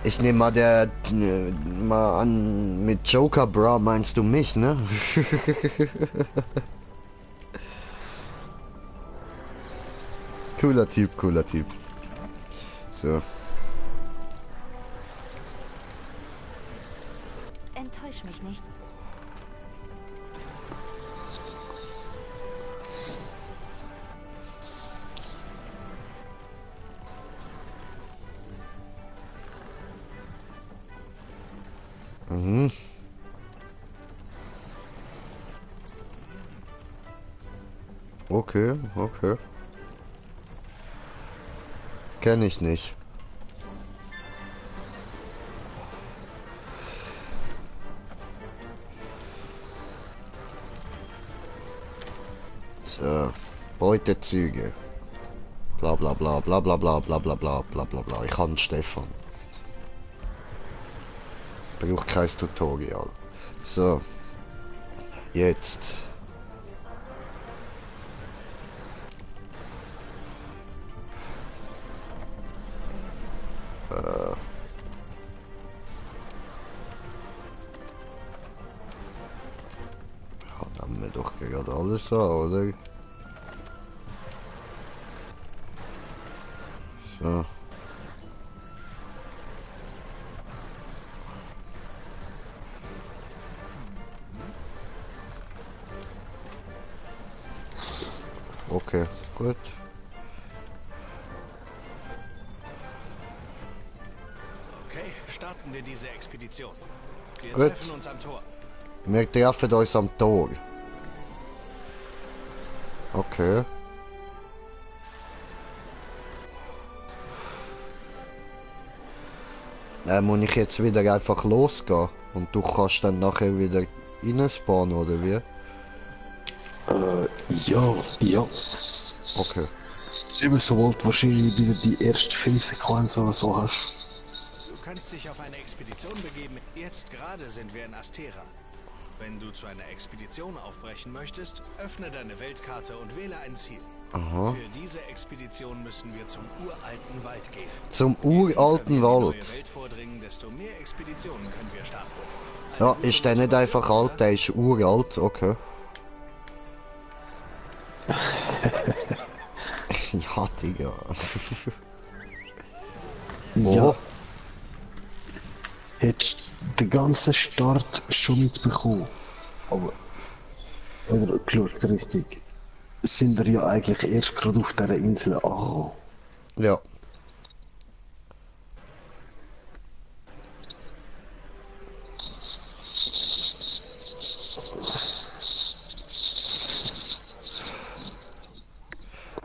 Ich nehme mal an, mit Joker Bra meinst du mich, ne? Cooler Typ, cooler Typ. So. Enttäusch mich nicht. Mhm. Okay, okay. Kenn ich nicht. So, Beutezüge. Bla bla bla bla bla bla bla bla bla bla bla bla. Ich kann Stefan. Braucht kein Tutorial. So. Jetzt. Ja, nehmen wir doch gerade alles an, oder? So. Okay, gut. Okay, starten wir diese Expedition. Wir Gut. treffen uns am Tor. Wir treffen uns am Tor. Okay. Muss ich jetzt wieder einfach losgehen? Und du kannst dann nachher wieder reinspawnen, oder wie? Ja, ja. Okay. Immer sobald wahrscheinlich wieder die erste Filmsequenz oder so hast. Du kannst dich auf eine Expedition begeben. Jetzt gerade sind wir in Astera. Wenn du zu einer Expedition aufbrechen möchtest, öffne deine Weltkarte und wähle ein Ziel. Aha. Für diese Expedition müssen wir zum uralten Wald gehen. Zum Je tiefer uralten wir in die Wald. neue Welt vordringen, desto mehr Expeditionen können wir starten. Eine Ja, gute ist der nicht Motivation, einfach alt, oder? der ist uralt, okay. Ja, Digga. Ja. Oh. Hättest den ganzen Start schon mitbekommen. Aber, oder geschaut, richtig. Sind wir ja eigentlich erst gerade auf dieser Insel angekommen. Ja.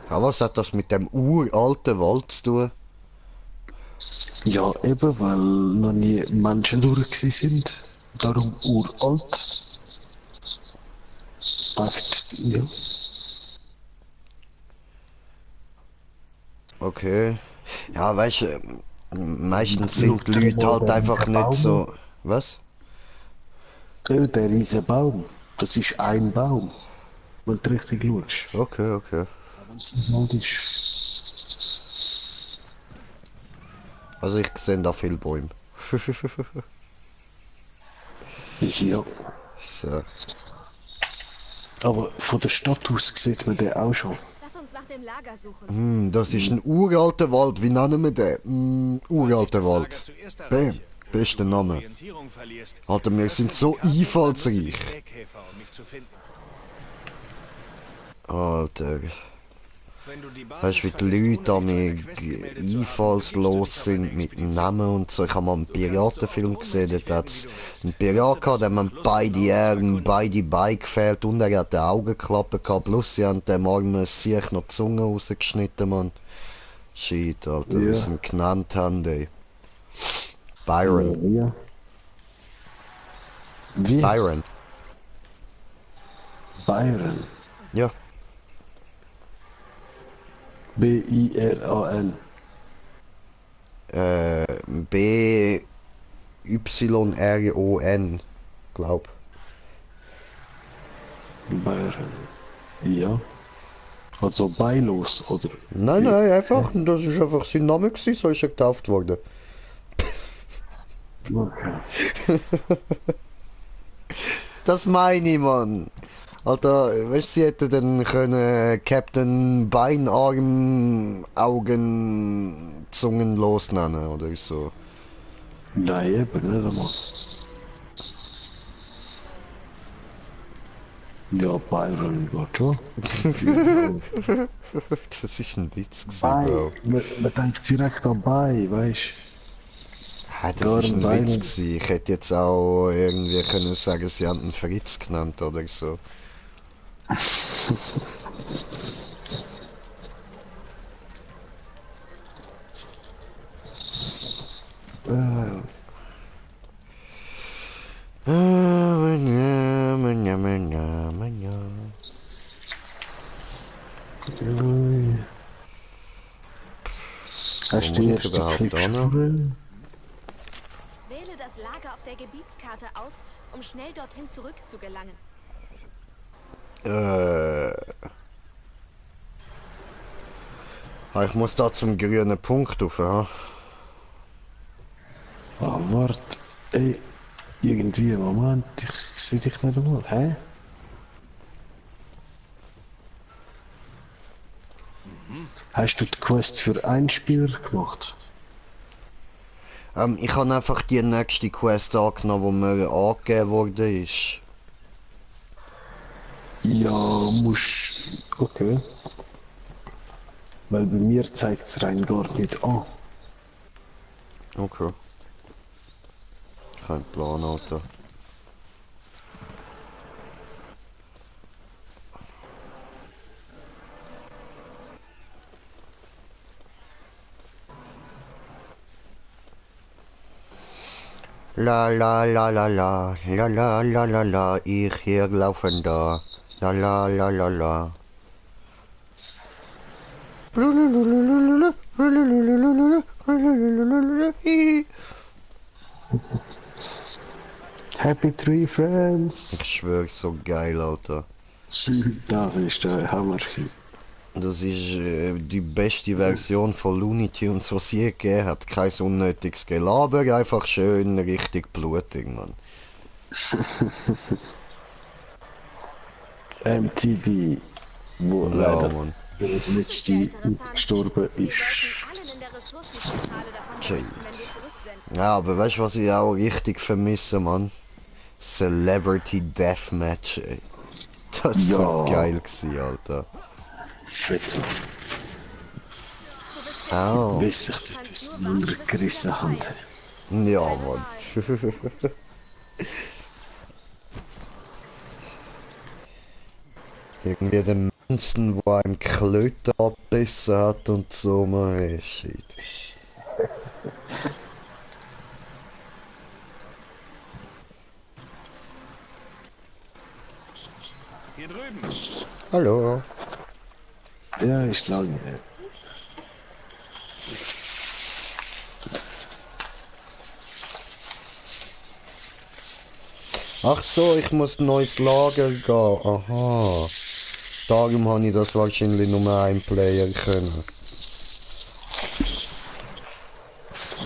Ja, was hat das mit dem uralten Wald zu tun? Ja, eben, weil noch nie Menschen durch gewesen sind. Darum uralt. Einfach, ja. Okay. Ja, weißt du, meistens sind die Schau dir Leute mal halt den einfach riesen nicht Baum so. Was? Eben, der riesen Baum. Das ist ein Baum. Wenn du richtig schaust. Okay, okay. Wenn es ein Wald ist. Also ich sehe da viel Bäume. Ja. So. Aber von der Stadt aus sieht man den auch schon. Lass uns nach dem Lager suchen. Das ist ein uralter Wald. Wie nennen wir den? Falls ich Uralter das Lager Wald. zuerst Bäm. erreiche und Bester du die Name. Orientierung verlierst, Alter, wir öffne sind die so Karte und benutze die einfallsreich. Schrägkäfer, um mich zu finden. Alter. Wenn du die Basis Weißt du, wie die verlässt, Leute ohne dich zu einer an Quest mir gemeldet zu haben, einfallslos begibst du dich auf sind eine mit Expedition. Namen und so. Ich habe mal einen Du kannst so Piratenfilm oft gesehen, ohnmächtig dort hat werden, es wie du willst. einen Pirat gehabt, der Lust hat und beide Laune zu Arme, erkunden. beide Beine gefehlt und er hat die Augenklappe gehabt, plus sie haben dem armen Siech noch die Zunge rausgeschnitten, Mann. Shit, Alter, wie Ja. sie ihn genannt haben, ey. Byron. Ja. Wie? Byron. Byron. Ja. B-I-R-A-N. B-Y-R-O-N, glaub. Byron. Ja. Also beilos, oder? Nein, nein, einfach, das ist einfach sein Name gewesen, so ist er getauft worden. Okay. Das meine ich, Mann. Alter, weißt du, sie hätten dann können Captain Beinarm Augen Zungen losnennen oder so. Nein, eben nicht einmal. Ja, Byron geht schon. Das ist ein Witz gewesen, Bei. Bro. Man denkt direkt an Bei, weißt Ja, das Gar ist ein Byron. Witz gewesen. Ich hätte jetzt auch irgendwie können sagen, sie haben ihn Fritz genannt oder so. Ui. Hast Wo du muss ich erst überhaupt Klick hin? spüren? Wähle das Lager auf der Gebietskarte aus, um schnell dorthin zurückzugelangen. Ich muss da zum grünen Punkt rauf, ja? Ah, warte. Ey, irgendwie, Moment, ich sehe dich nicht einmal, hä? Hast du die Quest für einen Spieler gemacht? Ich habe einfach die nächste Quest angenommen, die mir angegeben worden ist. Ja, musst. Okay. Weil bei mir zeigt es rein gar nicht an. Okay. Kein Plan, Alter. La la la la la, la la la la la, ich hier laufen da. La la la la la. Happy Tree Friends! Ich schwöre, so geil, Alter. Das ist der Hammer gewesen. Das ist die beste Version von Looney Tunes, was es je gegeben hat. Kein unnötiges Gelaber, einfach schön richtig blutig, Mann. MTV, wo Ja, leider Mann. der Das ist letzte ja interessant. gestorben Wir ist. sollten allen in der Ressourcenzentrale davon Tschüss. berichten, wenn wir zurück sind. Ja, aber weißt du, was ich auch richtig vermisse, Mann? Celebrity Deathmatch, ey. Das ist so Ja. geil gewesen, Alter. Fetzel, Au. bis sich das Wunder gerissen haben. Ja, Mann. Irgendwie den Menschen, der einem Klöten abgebissen hat und so, man, ey, shit. Hier drüben. Hallo. Ja, ist lange. Ach so, ich muss ein neues Lager gehen. Aha. Darum habe ich das wahrscheinlich nur ein Player können.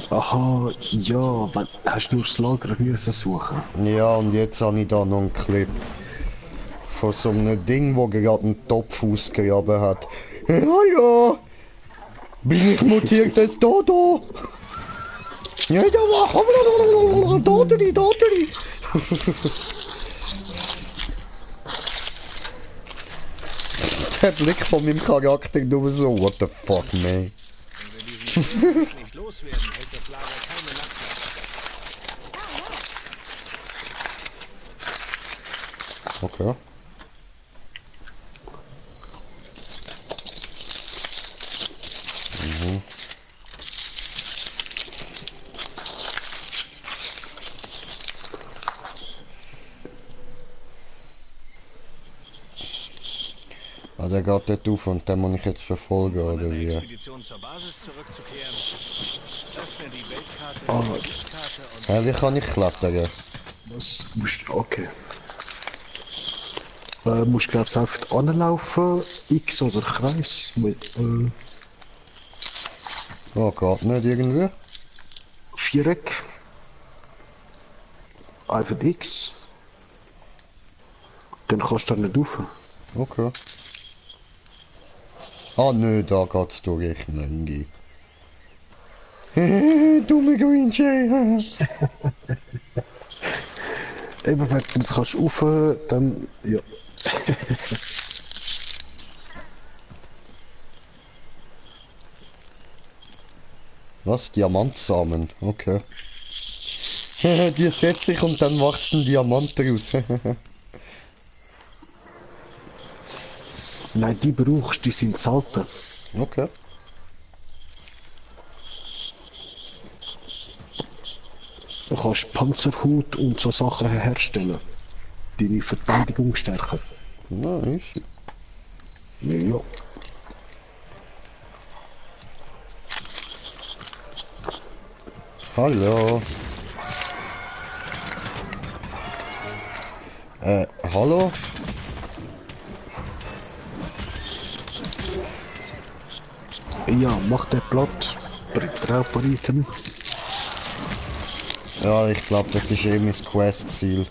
Aha, ja, hast du nur das Lager müssen suchen? Ja, und jetzt habe ich da noch einen Clip. Von so einem Ding, wo gerade einen Topf ausgegraben hat. Hey, hallo! Bin ich mutiertes Dodo? Ja, da war... Dodri, Dodri! Der Blick von meinem Charakter nur so, what the fuck, man. Wenn wir diesen Weg nicht loswerden, hält das Lager keine Nacht mehr. Okay. Ah, der geht dort auf und den muss ich jetzt verfolgen, Von oder einer wie? Expedition zur Basis zurückzukehren. Öffne die Weltkarte, Oh. die Gebietskarte und Wie kann ich klettern? Was musst du, okay. Musst glaubst einfach anlaufen, X oder Kreis. Oh, geht nicht irgendwie. Viereck. Einfach X. Dann kannst du da nicht rauf. Okay. Ah, nö, da geht's durch, ich nenne. Dumme Green Jay. Eben, wenn du kannst rauf, dann, ja. Was? Diamantsamen? Okay. Die setze ich und dann wachst ein Diamant raus. Nein, die brauchst, die sind selten. Okay. Du kannst Panzerhut und so Sachen herstellen. Deine Verteidigung stärken. Nice. Ja. Hallo. Hallo? Ja, mach den platt. Bringt dir auch ein Item. Ja, ich glaube, das ist eh mein Quest-Ziel.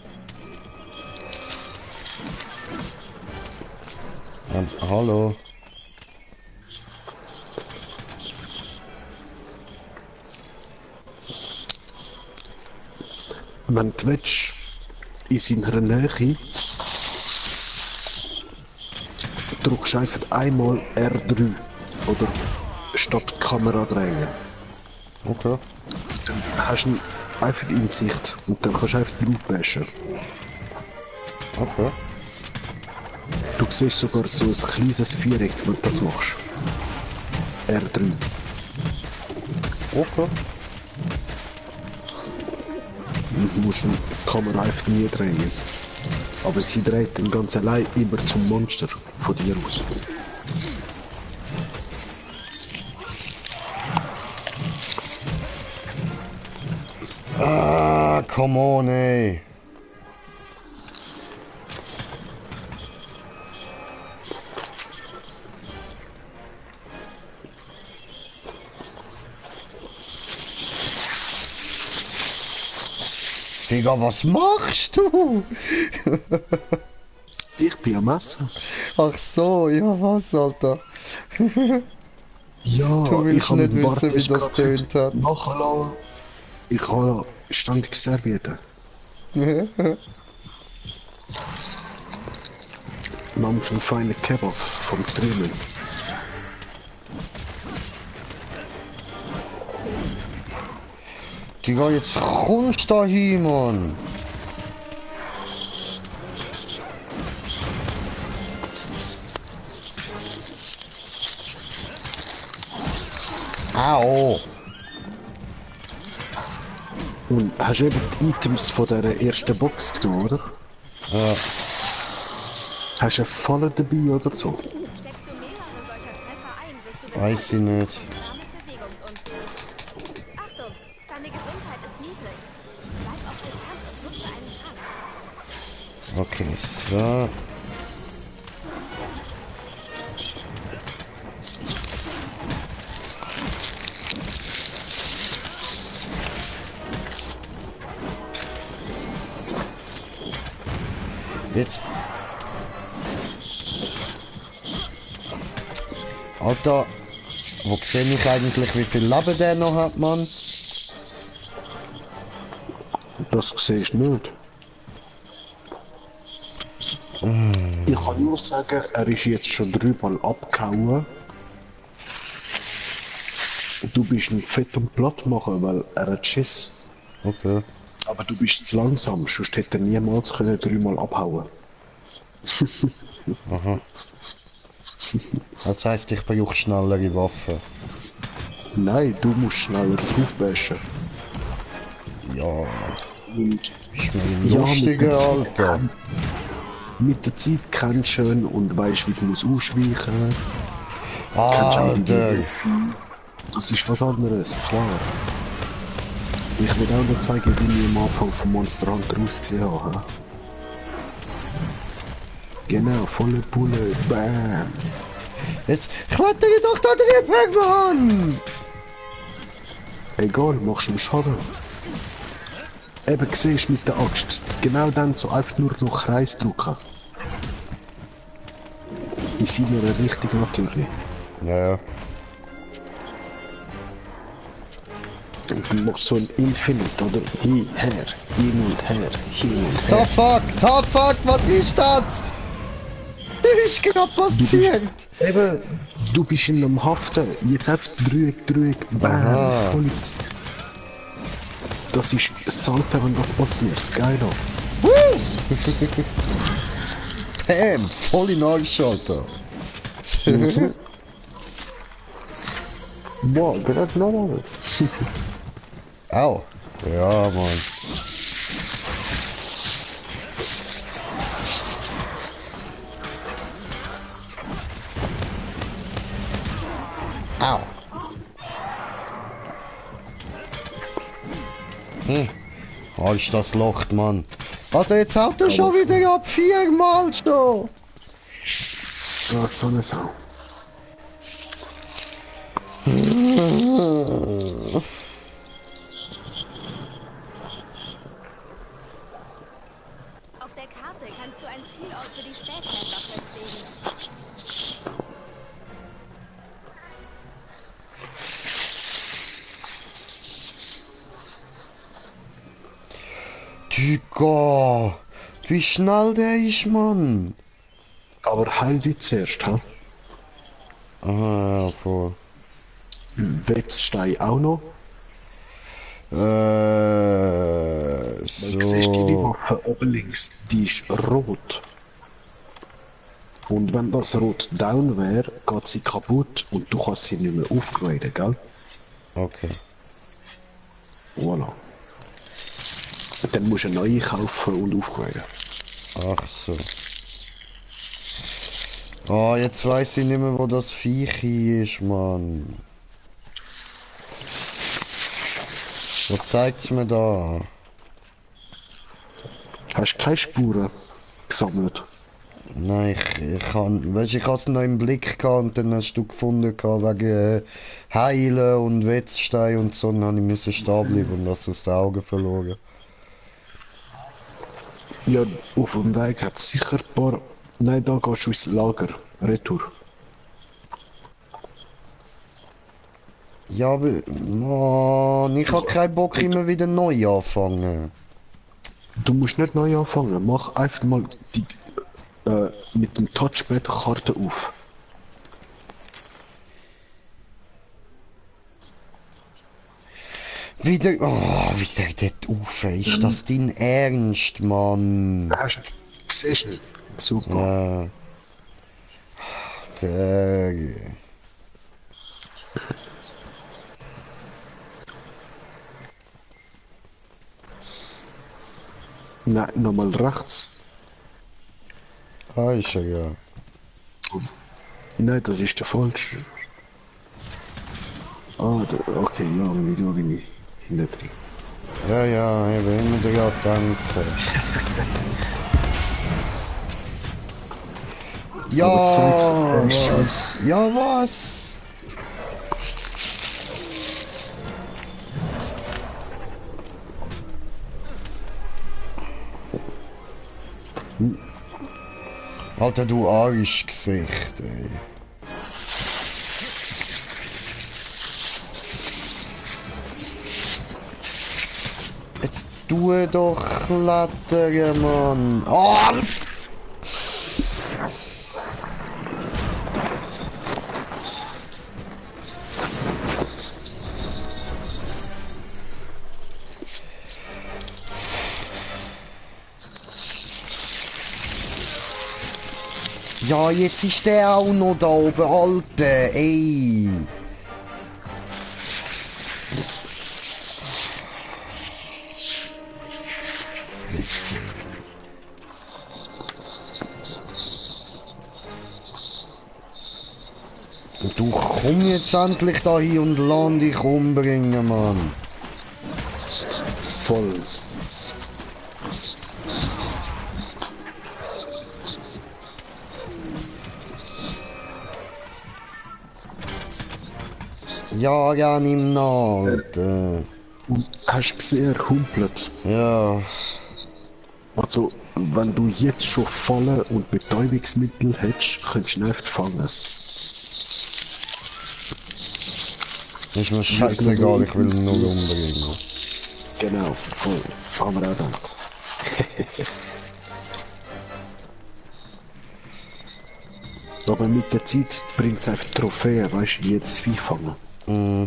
Hallo. Wenn du willst, in seiner Nähe, drückst du einfach einmal R3 oder statt Kamera drehen. Okay. Dann hast du ihn einfach in Sicht und dann kannst du einfach draufbashen. Okay. Du siehst sogar so ein kleines Viereck, wenn du das machst. R3. Okay. Und du musst die Kamera einfach nie drehen. Aber sie dreht dann ganz allein immer zum Monster von dir aus. Ah, come on, ey. Digga, was machst du? Ich bin am Essen. Ach so, ja was, Alter. Ja, Du willst ich hab nicht mit wissen, wie Bartisch das grad tönt hat. nachgelassen. Ich habe ständig Servietten. Namens einen feinen Kebab vom Trümel. Digga, jetzt kommst du da hin, Mann. Au. Und hast du eben die Items von der ersten Box getan, oder? Ja. Hast du eine Falle dabei oder so? Steckst du mehrere solcher Treffer ein, wirst du den Weiß ich nicht. damit bewegungsunfähig. Achtung, deine Gesundheit ist niedrig. Bleib auf Distanz und nutze einen Trank. Okay, so. Jetzt. Alter, wo sehe ich eigentlich, wie viel Leben der noch hat, Mann? Das siehst du nicht. Ich kann nur sagen, er ist jetzt schon dreimal abgehauen. Du bist ein fett und platt machen, weil er hat Schiss. Okay. Aber du bist zu langsam, sonst hätte er niemals können dreimal abhauen. Das heisst, ich brauche schnellere Waffen. Nein, du musst schneller draufbashen. Ja, Und ist mir ein ja, lustiger, Alter. Mit der Zeit kennst du ihn und weißt, wie du musst ausweichen. Kennst auch die Alter. Geografie. Das ist was anderes, klar. Ich will auch noch zeigen, wie ich am Anfang vom Monster Hunter ausgesehen habe. hä? Genau, volle Pulle, bam. Jetzt klettere doch da drüber, Mann! Egal, machst du Schaden. Eben, siehst du mit der Axt. Genau dann so einfach nur noch Kreis drücken. In seiner Richtung natürlich. Ja, ja. Und dann machst du so ein Infinite, oder? Hin und her, hin und The her. fuck, was ist das? Was ist gerade passiert? Eben, du bist in einem Haften. Jetzt einfach drück, bam, Aha. voll ins Gesicht. Das ist selten, wenn das passiert. Geil auch. Bam, voll in Arsch, Alter. Boah, gerade normal. Au. Ja, Mann. Au. Ist das Loch, Mann. Alter, jetzt haut er schon wieder ab 4-mal schon. Ja, so eine Sau. Auf der Karte kannst du einen Zielort für die Späthändler festlegen. Digga, wie schnell der ist, Mann. Aber heil die zuerst, ha? Aha, ja, voll. Wetzstein auch noch. So. Siehst du die Waffe oben links? Die ist rot. Und wenn das rot down wäre, geht sie kaputt und du kannst sie nicht mehr aufgraden, gell? Okay. Voilà. Dann musst du eine neue kaufen und aufgraden. Ach so. Oh, jetzt weiß ich nicht mehr, wo das Viech ist, Mann. Wo zeigt's mir da? Hast du keine Spuren gesammelt? Nein, ich kann, weißt, ich hatte es noch im Blick gehabt und dann hast du gefunden gehabt, wegen Heilen und Wetzstein und so, dann habe ich müssen stehen bleiben und das aus den Augen verloren. Ja, auf dem Weg hat es sicher ein paar... Nein, da gehst du ins Lager. Retour. Ja, aber, Mann, ich habe keinen Bock immer wieder neu anfangen. Du musst nicht neu anfangen. Mach einfach mal die... mit dem Touchpad Karte auf. Wieder, oh, wieder dort rauf. Ist das dein Ernst, Mann? Hast du gesehen? Super. Ja. Der... Nein, nochmal rechts. Ah, ist er ja. Nein, das ist der falsche. Ah, okay, ja, wenn ich da bin ich hinten drin. Ja, ja, eben immer ja danke. Ja, Aber zeig's doch was? Ja, was? Alter, du Arschgesicht, ey. Jetzt tu doch klettern, Mann. Oh! Ja, jetzt ist der auch noch da oben, Alter, ey. Und du komm jetzt endlich da hin und lass dich umbringen, Mann. Voll. Ja, gern im Alter. Und hast du gesehen, er humpelt. Ja. Also, wenn du jetzt schon Fallen und Betäubungsmittel hättest, könntest du ihn nicht fangen. Ist mir scheißegal, ich will ihn nur umbringen. Genau, voll. Fahren wir auch dort. Aber mit der Zeit bringt es einfach Trophäen, weißt du, wie jetzt Vieh fangen. Mm.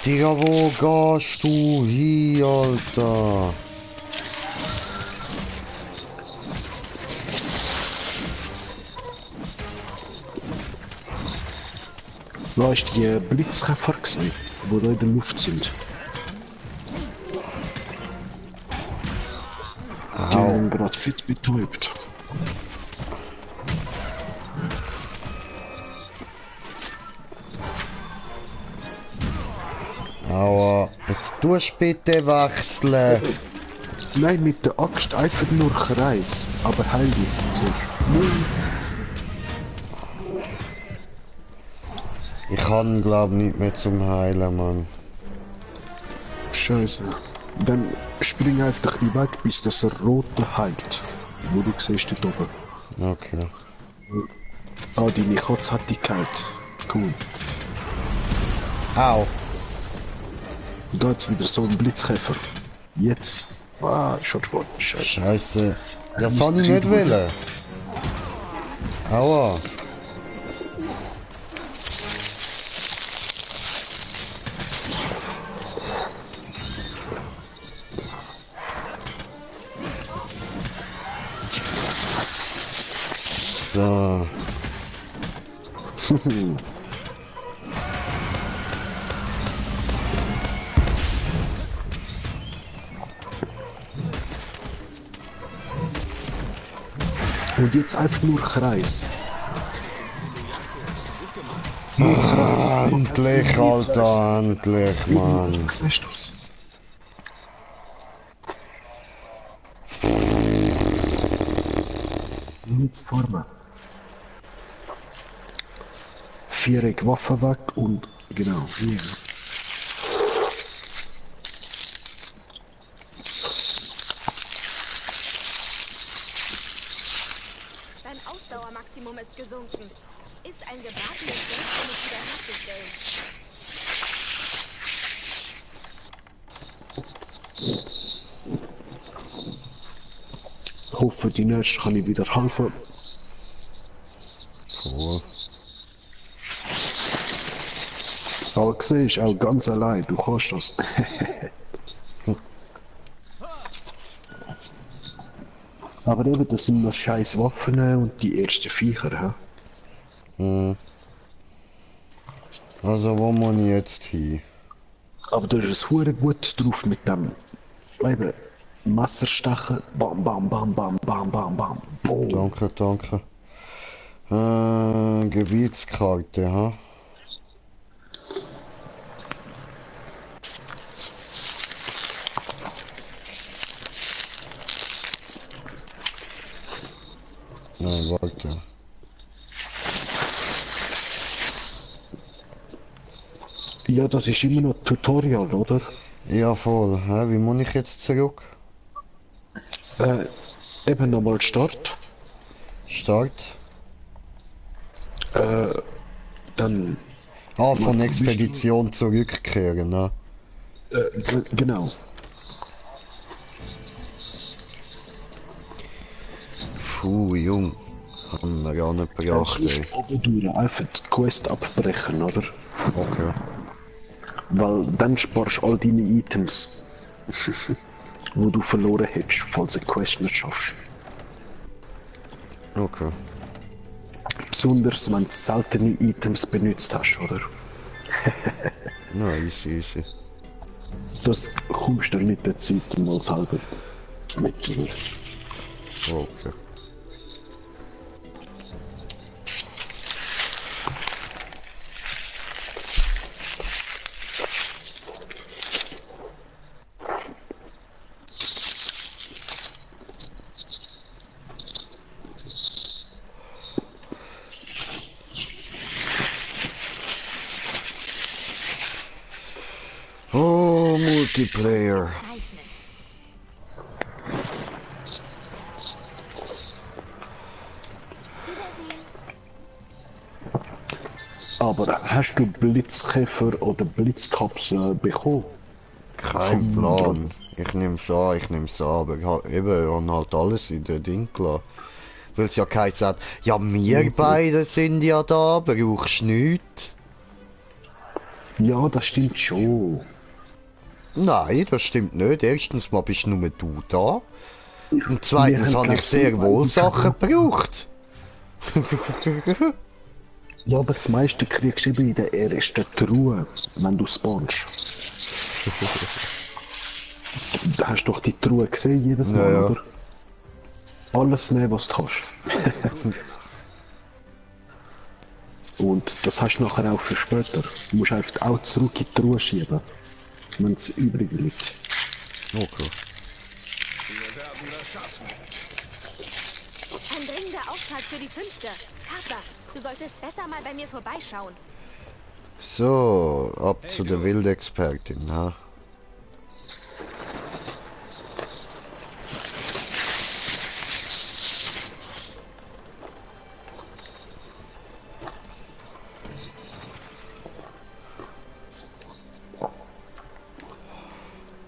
Digga, wo gehst du hin, Alter? Da hast du die Blitzkäfer gesehen, die da in der Luft sind. Die haben gerade fit betäubt. Aua, jetzt tust du bitte wechseln. Nein, mit der Axt einfach nur Kreis, aber heil dich zuerst. Ich kann glaub nicht mehr zum Heilen, Mann. Scheiße. Dann spring einfach ein bisschen weg, bis das rote heilt. Wo du siehst, dort oben. Okay. Ah, deine Katze hat dich geheilt. Cool. Au. Und da jetzt wieder so ein Blitzkäfer. Jetzt. Ah, schon spät. Scheiße. Scheiße. Das soll ich nicht wollen. Aua. So. Und jetzt einfach nur Kreis. Nur Kreis. Endlich, Alter, endlich, Mann. Siehst du das? Nichts formen. Viereck Waffe weg und genau, hier. Dein Ausdauermaximum ist gesunken. Ist ein gebratenes Steak, um es wiederherzustellen. Ich hoffe, die nächste kann ich wieder helfen. Cool. Aber siehst auch ganz allein, du kannst das. Aber eben, das sind noch scheiß Waffen und die ersten Viecher, hä? Hm. Also, wo muss ich jetzt hin? Aber du hast es hure gut drauf mit dem eben Messerstechen. Bam, bam, bam, bam, bam, bam, bam. Boom. Danke, danke. Gebietskarte, ha? Nein, warte. Ja, das ist immer noch Tutorial, oder? Ja, voll. Hä? Wie muss ich jetzt zurück? Eben nochmal Start. Start? Dann, Ah, von Bist du- Expedition zurückkehren, ne? genau. Puh, Jung. Haben wir ja nicht gebracht, Sonst ey. oben durch, einfach die Quest abbrechen, oder? Okay. Weil dann sparst du all deine Items, wo du verloren hättest, falls du die Quest nicht schaffst. Okay. Besonders wenn du seltene Items benutzt hast, oder? Na, easy, easy. Das kommst du mit der Zeit mal selber mit. Okay. Oh, Multiplayer. Zeichnet. Wiedersehen. Aber hast du Blitzkäfer oder Blitzkapseln bekommen? Kein Plan. Ich nehm's an, aber eben, und halt alles in der Ding gelassen. Weil es ja geheißen hat, ja, wir beide sind ja da, brauchst nichts. Ja, das stimmt schon. Nein, das stimmt nicht. Erstens mal bist nur du da. Und zweitens Wir haben habe ich sehr keine wohl Sachen Sachen gebraucht. Ja, aber das meiste kriegst du eben in der ersten Truhe, wenn du spawnst. Du hast doch die Truhe gesehen jedes Mal, Ja, ja. oder? Alles nehmen, was du kannst. Und das hast du nachher auch für später. Du musst einfach auch zurück in die Truhe schieben. wenn es übrig liegt. Okay. Wir werden das schaffen. Ein dringender Auftrag für die 5. Partner, du solltest besser mal bei mir vorbeischauen. So, ab zu der Wildexpertin, ha?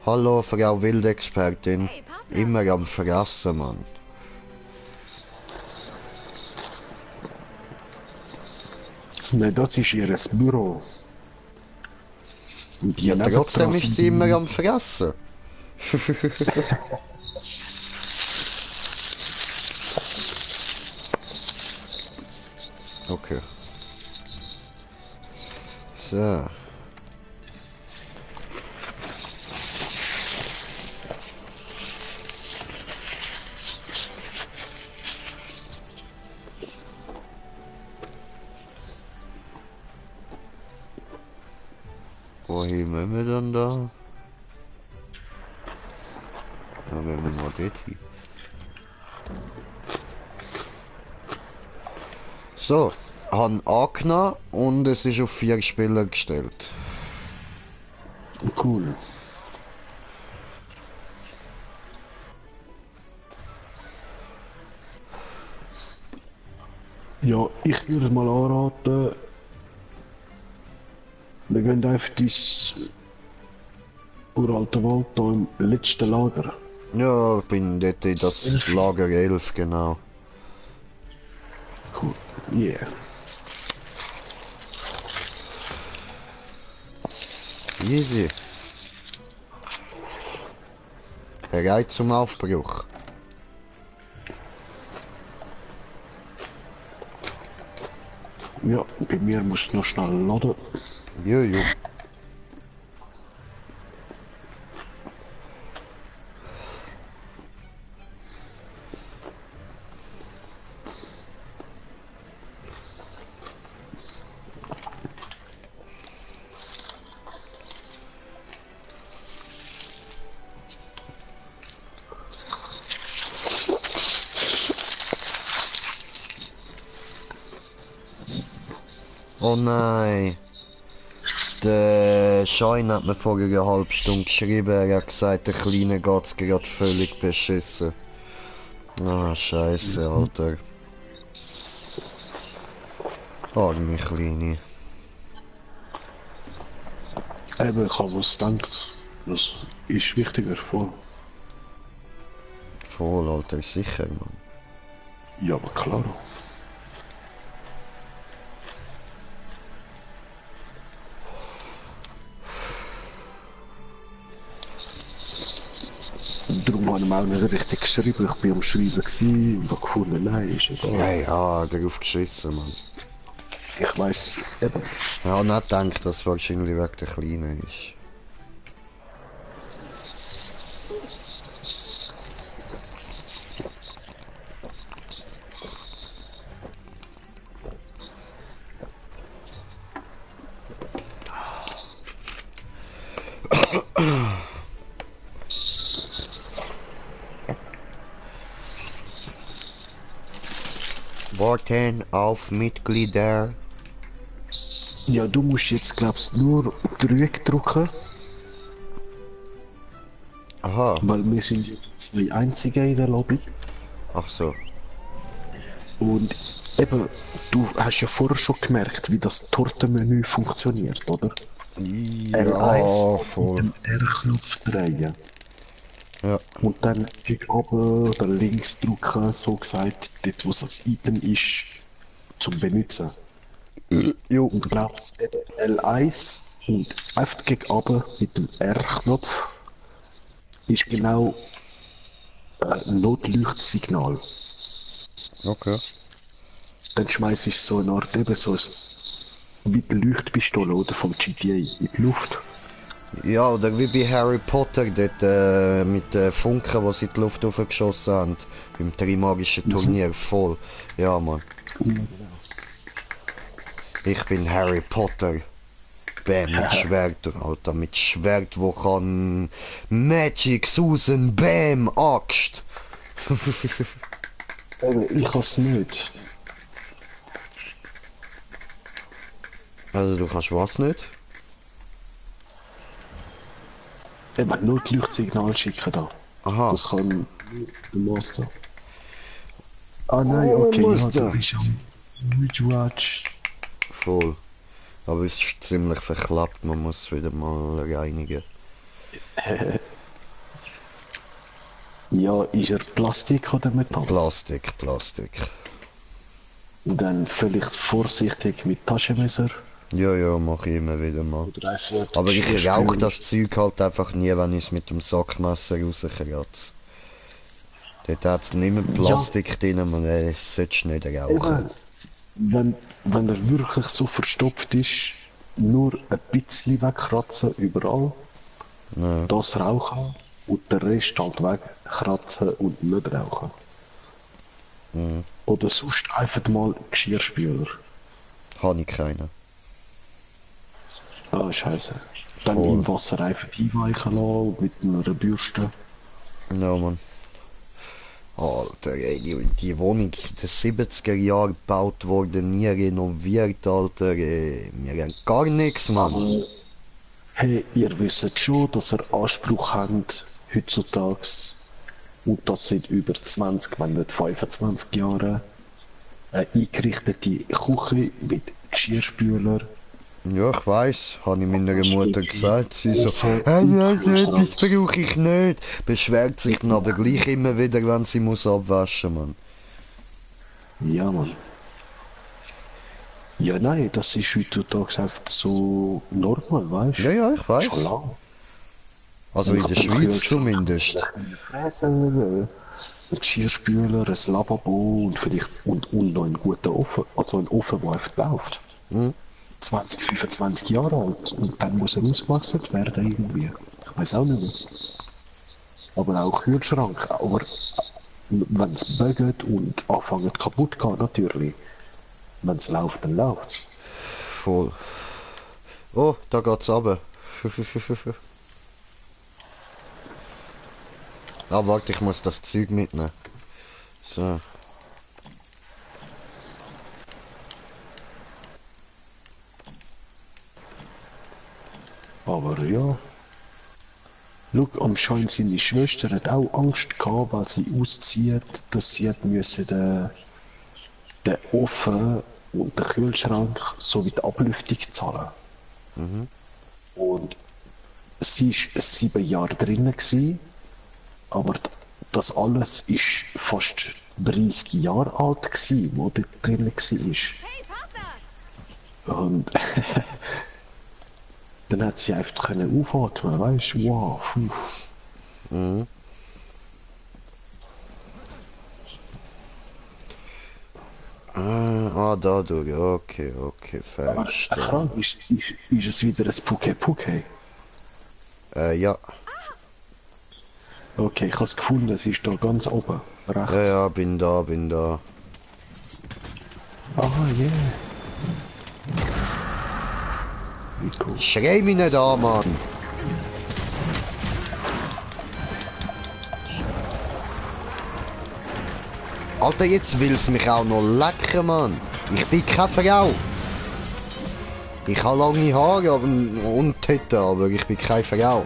Hallo, Frau Wildexpertin. Hey, Partner. Immer am Vergessen, Mann. Nein, das ist ihr Büro. Und die Ja, nebendran trotzdem ist sind sie immer am Fressen. Okay. So. Wohin müssen wir dann da? Ja, wenn wir mal dort hin. So, han angenommen und es ist auf 4 Spieler gestellt. Cool. Ja, ich würde mal anraten, wir gehen einfach ins uralte Wald da im letzten Lager. Ja, ich bin dort in das 11. Lager 11, genau. Cool. Yeah. Easy. Bereit zum Aufbruch. Ja, bei mir muss noch schnell laden. Jojo. Oh nein. Der Schein hat mir vor einer halben Stunde geschrieben, er hat gesagt, der Kleine geht's gerade völlig beschissen. Ah, scheiße, Alter. Arme Kleine. Eben, ich habe was gedacht. Das ist wichtiger vor. Voll, Alter, sicher, Mann. Ja, aber klar. Darum habe ich ihm auch nicht richtig geschrieben. Ich bin am Schreiben gewesen und habe gefunden, nein, ist egal. Ja, ja, darauf geschissen, Mann. Ich weiss, eben. Ich habe nicht gedacht, dass es wahrscheinlich wegen der Kleinen ist. Warten auf Mitglieder. Ja, du musst jetzt, glaubst nur Dreieck drücken, Aha, weil wir sind jetzt 2 Einzige in der Lobby. ach so. Und eben, du hast ja vorher schon gemerkt, wie das Tortenmenü funktioniert, oder? Ja, L1 voll. mit dem R-Knopf drehen. Ja, Und dann gegen oben oder links drücken, so gesagt, dort wo es als Item ist, zum Benutzen. jo. Und glaubst eben L1 und einfach gegen oben mit dem R-Knopf ist genau ein Notleuchtsignal. Okay. Dann schmeiß ich so eine Art eben so ein, wie die Leuchtpistole oder vom GTA in die Luft. Ja, oder wie bei Harry Potter dort mit den Funken, die sie in die Luft aufgeschossen haben. Beim Trimagischen Turnier, voll. Ja, Mann. Ich bin Harry Potter. Bam, mit Schwert, Alter, mit Schwert, wo kann Magic, Susan, Bam, Axt. Ich has nicht. Also du kannst was nicht? Eben nur die Leuchtsignal schicken da. Aha. Das kann der Master. Ah nein, Oh, okay, ja, Master. du bist am Midwatch. Voll. Aber es ist ziemlich verklappt, man muss wieder mal reinigen. Ja, ist er Plastik oder Metall? Plastik, Plastik. Und dann vielleicht vorsichtig mit Taschenmesser. Ja, ja, mach ich immer wieder mal. Oder einfach Aber ich Geschirrspüler. rauche das Zeug halt einfach nie, wenn ich es mit dem Sackmesser rauskratze. Dort hat es nicht mehr Plastik drin, man sollte nicht rauchen. Eben, wenn er wirklich so verstopft ist, nur ein bisschen wegkratzen überall, Ja. das rauchen und den Rest halt wegkratzen und nicht rauchen. Mhm. Oder sonst einfach mal Geschirrspüler. Habe ich keinen. Ah, scheiße. Dann Voll. im Wasser einfach einweichen lassen mit einer Bürste. Ja, Mann. Alter, ey, die Wohnung in den 70er Jahren gebaut wurde, nie renoviert, Alter. Ey. Wir haben gar nichts, Mann. Aber hey, ihr wisst schon, dass ihr Anspruch habt heutzutage, und das seit über 20, wenn nicht 25 Jahren, eine eingerichtete Küche mit Geschirrspüler. Ja, ich weiss, habe ich meiner Mutter gesagt. Sie so, Ofen hey, und also etwas Kühlschrank. brauche ich nicht. Beschwert sich dann aber gleich immer wieder, wenn sie muss abwaschen, Mann. Ja, Mann. Ja, nein, das ist heutzutage einfach so normal, weißt du? Ja, ja, ich weiss. Schon lange. Also in der Schweiz zumindest. Ein Fräser, ein Geschirrspüler, ein Lavabo und vielleicht und noch einen guten Ofen. Also einen Ofen, der einfach läuft. Mhm. 20, 25 Jahre alt und dann muss er ausgewechselt werden irgendwie. Ich weiß auch nicht mehr. Aber auch Kühlschrank. Aber wenn es bögt und anfängt kaputt geht, natürlich. Wenn es läuft, dann läuft Voll. Oh, da geht's runter. Ah, warte, ich muss das Zeug mitnehmen. So. Aber ja. Schau, anscheinend seine Schwester hat auch Angst gehabt, weil sie auszieht, dass sie hat müssen den Ofen und den Kühlschrank sowie die Ablüftung zahlen. Und sie war 7 Jahre drinnen gewesen, aber das alles ist fast 30 Jahre alt gewesen, wo dort drinnen war. Hey, Partner! Und dann hat sie einfach können aufatmen, weißt du, wow, puh. Mhm. Dadurch. Okay, okay, Aber verstehe. eine Frage ist es wieder ein Puke-Puke? Ja. Okay, ich habe es gefunden, es ist da ganz oben, rechts. Ja, ja, bin da, bin da. Ah, yeah. Wie cool. Schrei mich nicht an, Mann. Alter, jetzt will's mich auch noch lecken, Mann. Ich bin keine Frau. Ich habe lange Haare und Titten, aber ich bin keine Frau.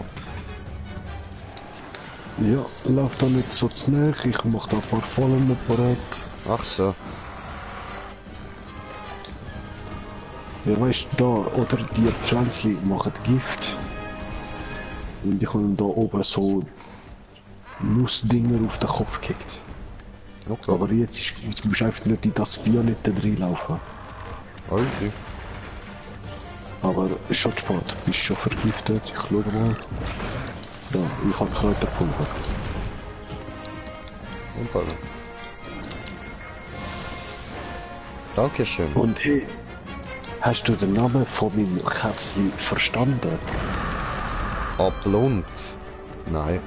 Ja, läuft da nicht so zu näher, ich mach da ein paar Fallen parat. Ach so. Ja, weißt du, da, oder die Pflänzchen machen Gift. Und ich habe da oben so Nussdinger auf den Kopf gekickt. Okay. Aber jetzt ist gut, du musst einfach nicht in das Violette reinlaufen. Okay. Aber schon spät, bist schon vergiftet, ich schau mal. Ja, ich habe Kräuterpulver. Und dann. Dankeschön. Und hey, hast du den Namen von meinem Kätzchen verstanden? Ablund. Nein.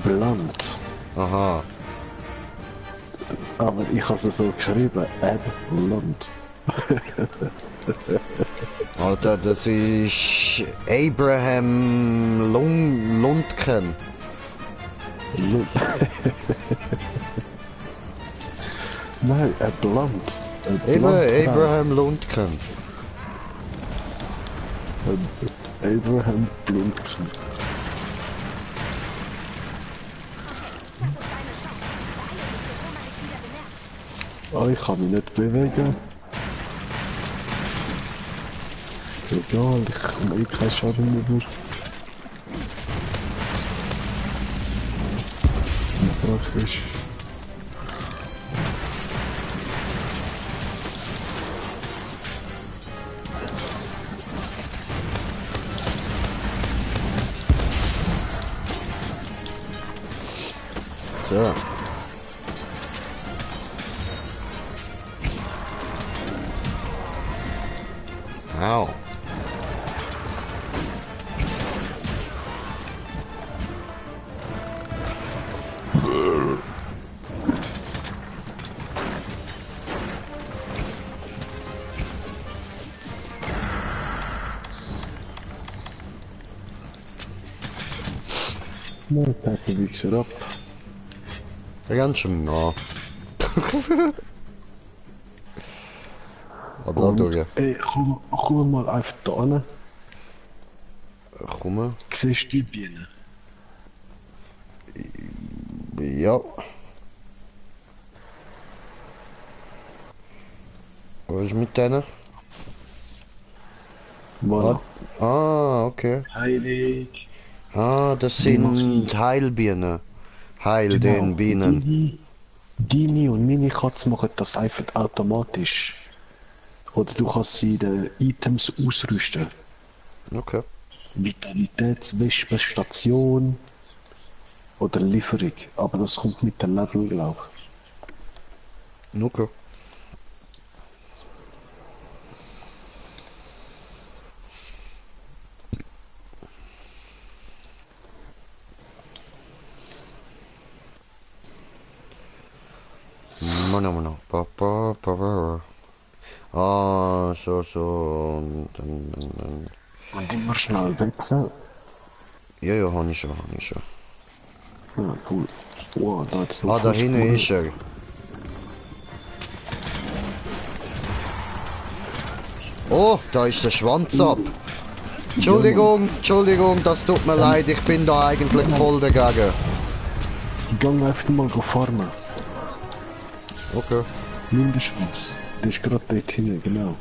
Blunt. Aha. Aber ich habe es so geschrieben, Blunt. Alter, das ist Abraham Lundgren. Nein, ein Blunt. Eben, Abraham Lundgren. Abraham Bluntchen. Das ist deine Chance. Beeile dich, bevor man dich wieder bemerkt. Ah, ich kann mich nicht bewegen. Egal, ich komme keinen Schaden über. Praktisch. So. Au. Nein, packen wir sie ab. Ganz schön nah. Aber da Und, durch. ey, komm mal einfach da hin. Komm. Siehst du die Bienen? Ja. Was ist mit denen? Voilà. Ah, okay. Heilig. Ah, das Die machen- sind Heilbienen. Heil den Bienen. Deine und meine Katze machen das einfach automatisch. Oder du kannst sie in den Items ausrüsten. Okay. Vitalitätswespe, Station oder Lieferung. Aber das kommt mit dem Level, glaube ich. Okay. Mono. Pa. Ah, so. Und dann. Und immer schnell wechseln. Ja, hab ich schon. Ja, cool. Wow, da jetzt noch Ah, da hinten Fußspuren. ist er. Oh, da ist der Schwanz ab. Entschuldigung, das tut mir leid, ich bin da eigentlich voll dagegen. Ich gehe einfach mal farmen. Okay. Mindestens. Der ist gerade dort hinten, genau.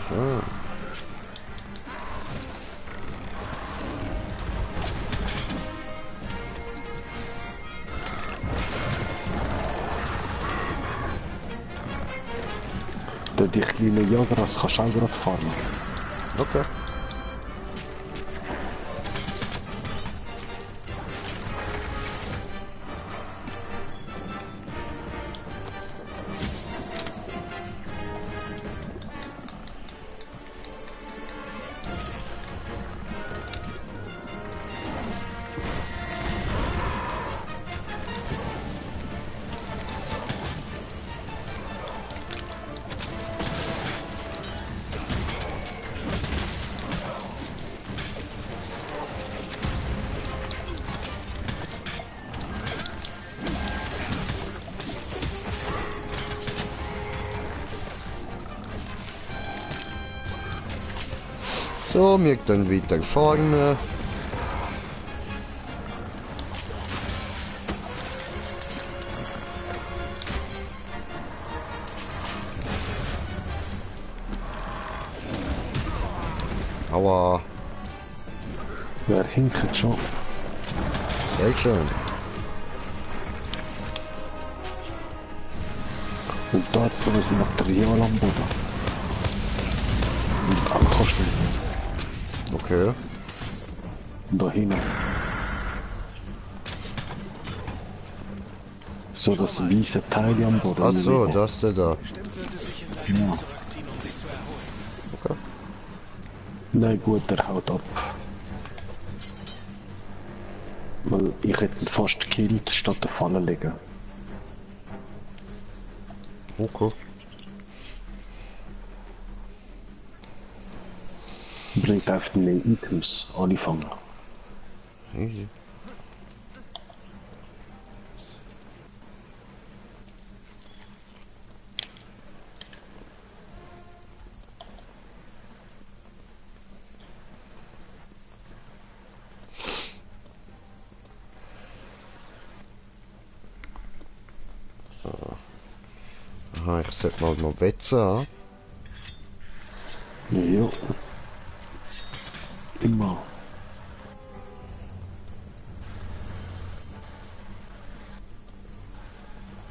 So. Die kleinen Jagras kannst du auch gerade farmen. Okay. So, wir dann weiter vorne. Aua, Wer hinkt schon? sehr schön. Und da hat so ein Material am Boden. Und auch kannst du nicht. Okay. Und da hinten. So das weiße Teil am Boden. Ach so, das da. Bestimmt wird es sich in deinem Genau. Rucksack ziehen, um sich zu erholen. Okay. Nein, gut, er haut ab. Weil ich hätte ihn fast gekillt, statt der Falle legen. Okay. Bringt auf den Items, alle fangen. Easy. Aha, ich sollte mal noch wetzen haben. Ja. Immer.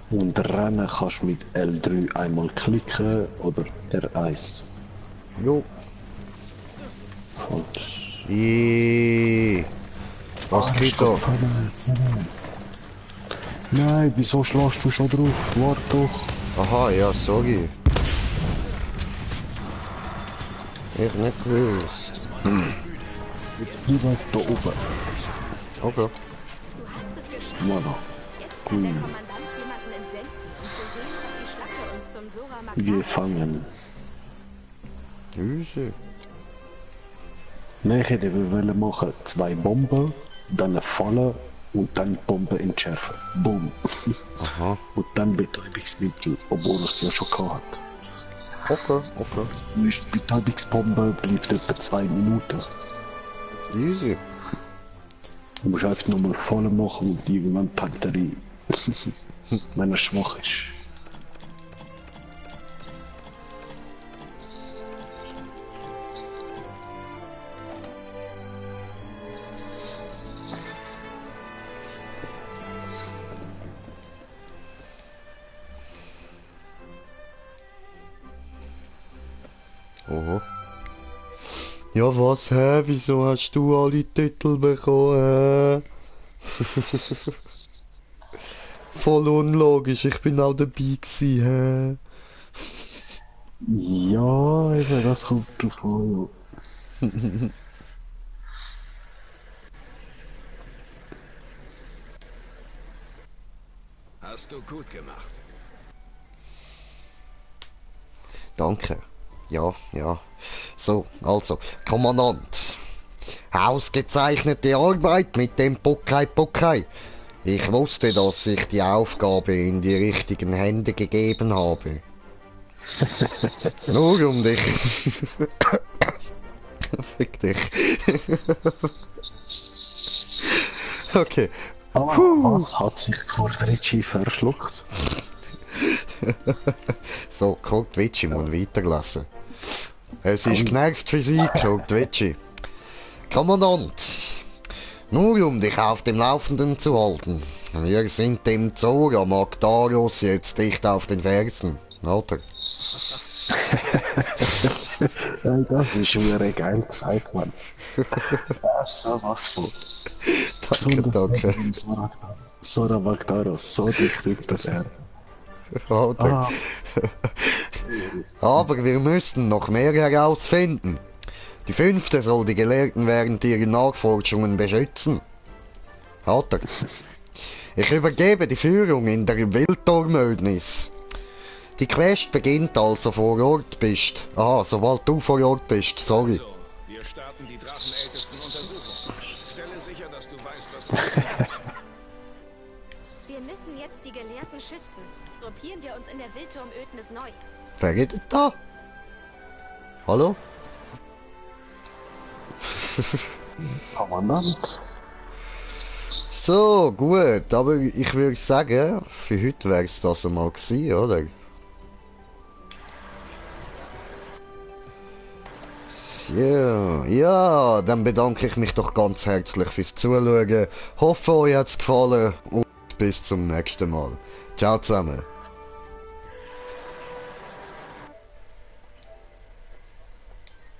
Und rennen kannst du mit L3 einmal klicken oder R1. Jo. Falsch. Was geht da? Nein, wieso schlägst du schon drauf? Warte doch. Aha, ja, sorry. Ich nicht gewusst. Jetzt bleib da oben. Okay. Du hast es geschafft. Voilà. Jetzt kann der Kommandant jemanden entsenden, um zu sehen, ob die Schlacke uns zum Sora Magdaros Gefangen. Easy. Nein, ich hätte wollen machen 2 Bomben, dann eine Falle und dann Bombe entschärfen. Boom. Aha. Und dann Betäubungsmittel, obwohl er es ja schon gehabt hat. Okay, okay. Die Betäubungsbombe bleibt etwa 2 Minuten. Easy. Du musst einfach nochmal voll machen und irgendwann packt er rein. Wenn er schwach ist. Oho. Ja was, hä? Wieso hast du alle Titel bekommen? Voll unlogisch, ich bin auch dabei gewesen, Ja, eben, das kommt drauf an. Hast du gut gemacht. Danke. Ja, ja. So, also, Kommandant. Ausgezeichnete Arbeit mit dem Pokai. Ich wusste, dass ich die Aufgabe in die richtigen Hände gegeben habe. Nur um dich. Fick dich. Okay. Aber was hat sich Cortrecci verschluckt? So, Kurtwitschi muss weiterlassen. Es ist genervt Physik, Kurtwitschi. Kommandant, nur um dich auf dem Laufenden zu halten. Wir sind dem Zora Magdaros jetzt dicht auf den Fersen, oder? Ja, das ist mir geil gesagt, Mann. Das ist so was von. Danke. Sora Magdaros, so dicht über der Erde. Oder? Aber wir müssen noch mehr herausfinden. Die 5. soll die Gelehrten während ihrer Nachforschungen beschützen. Oder? Ich übergebe die Führung in der Wildtormödnis. Die Quest beginnt also vor Ort bist. Aha, sobald du vor Ort bist, sorry. So, wir starten die drachenältesten Untersuchungen. Stelle sicher, dass du weißt, was du tust. Wir müssen jetzt die Gelehrten schützen. Gruppieren wir uns in der Wildturmödnis neu. Wer redet da? Hallo? Kommandant. So, gut, aber ich würde sagen, für heute wäre es das einmal gewesen, oder? So, ja, dann bedanke ich mich doch ganz herzlich fürs Zuschauen. Hoffe, euch hat es gefallen und bis zum nächsten Mal. Ciao zusammen.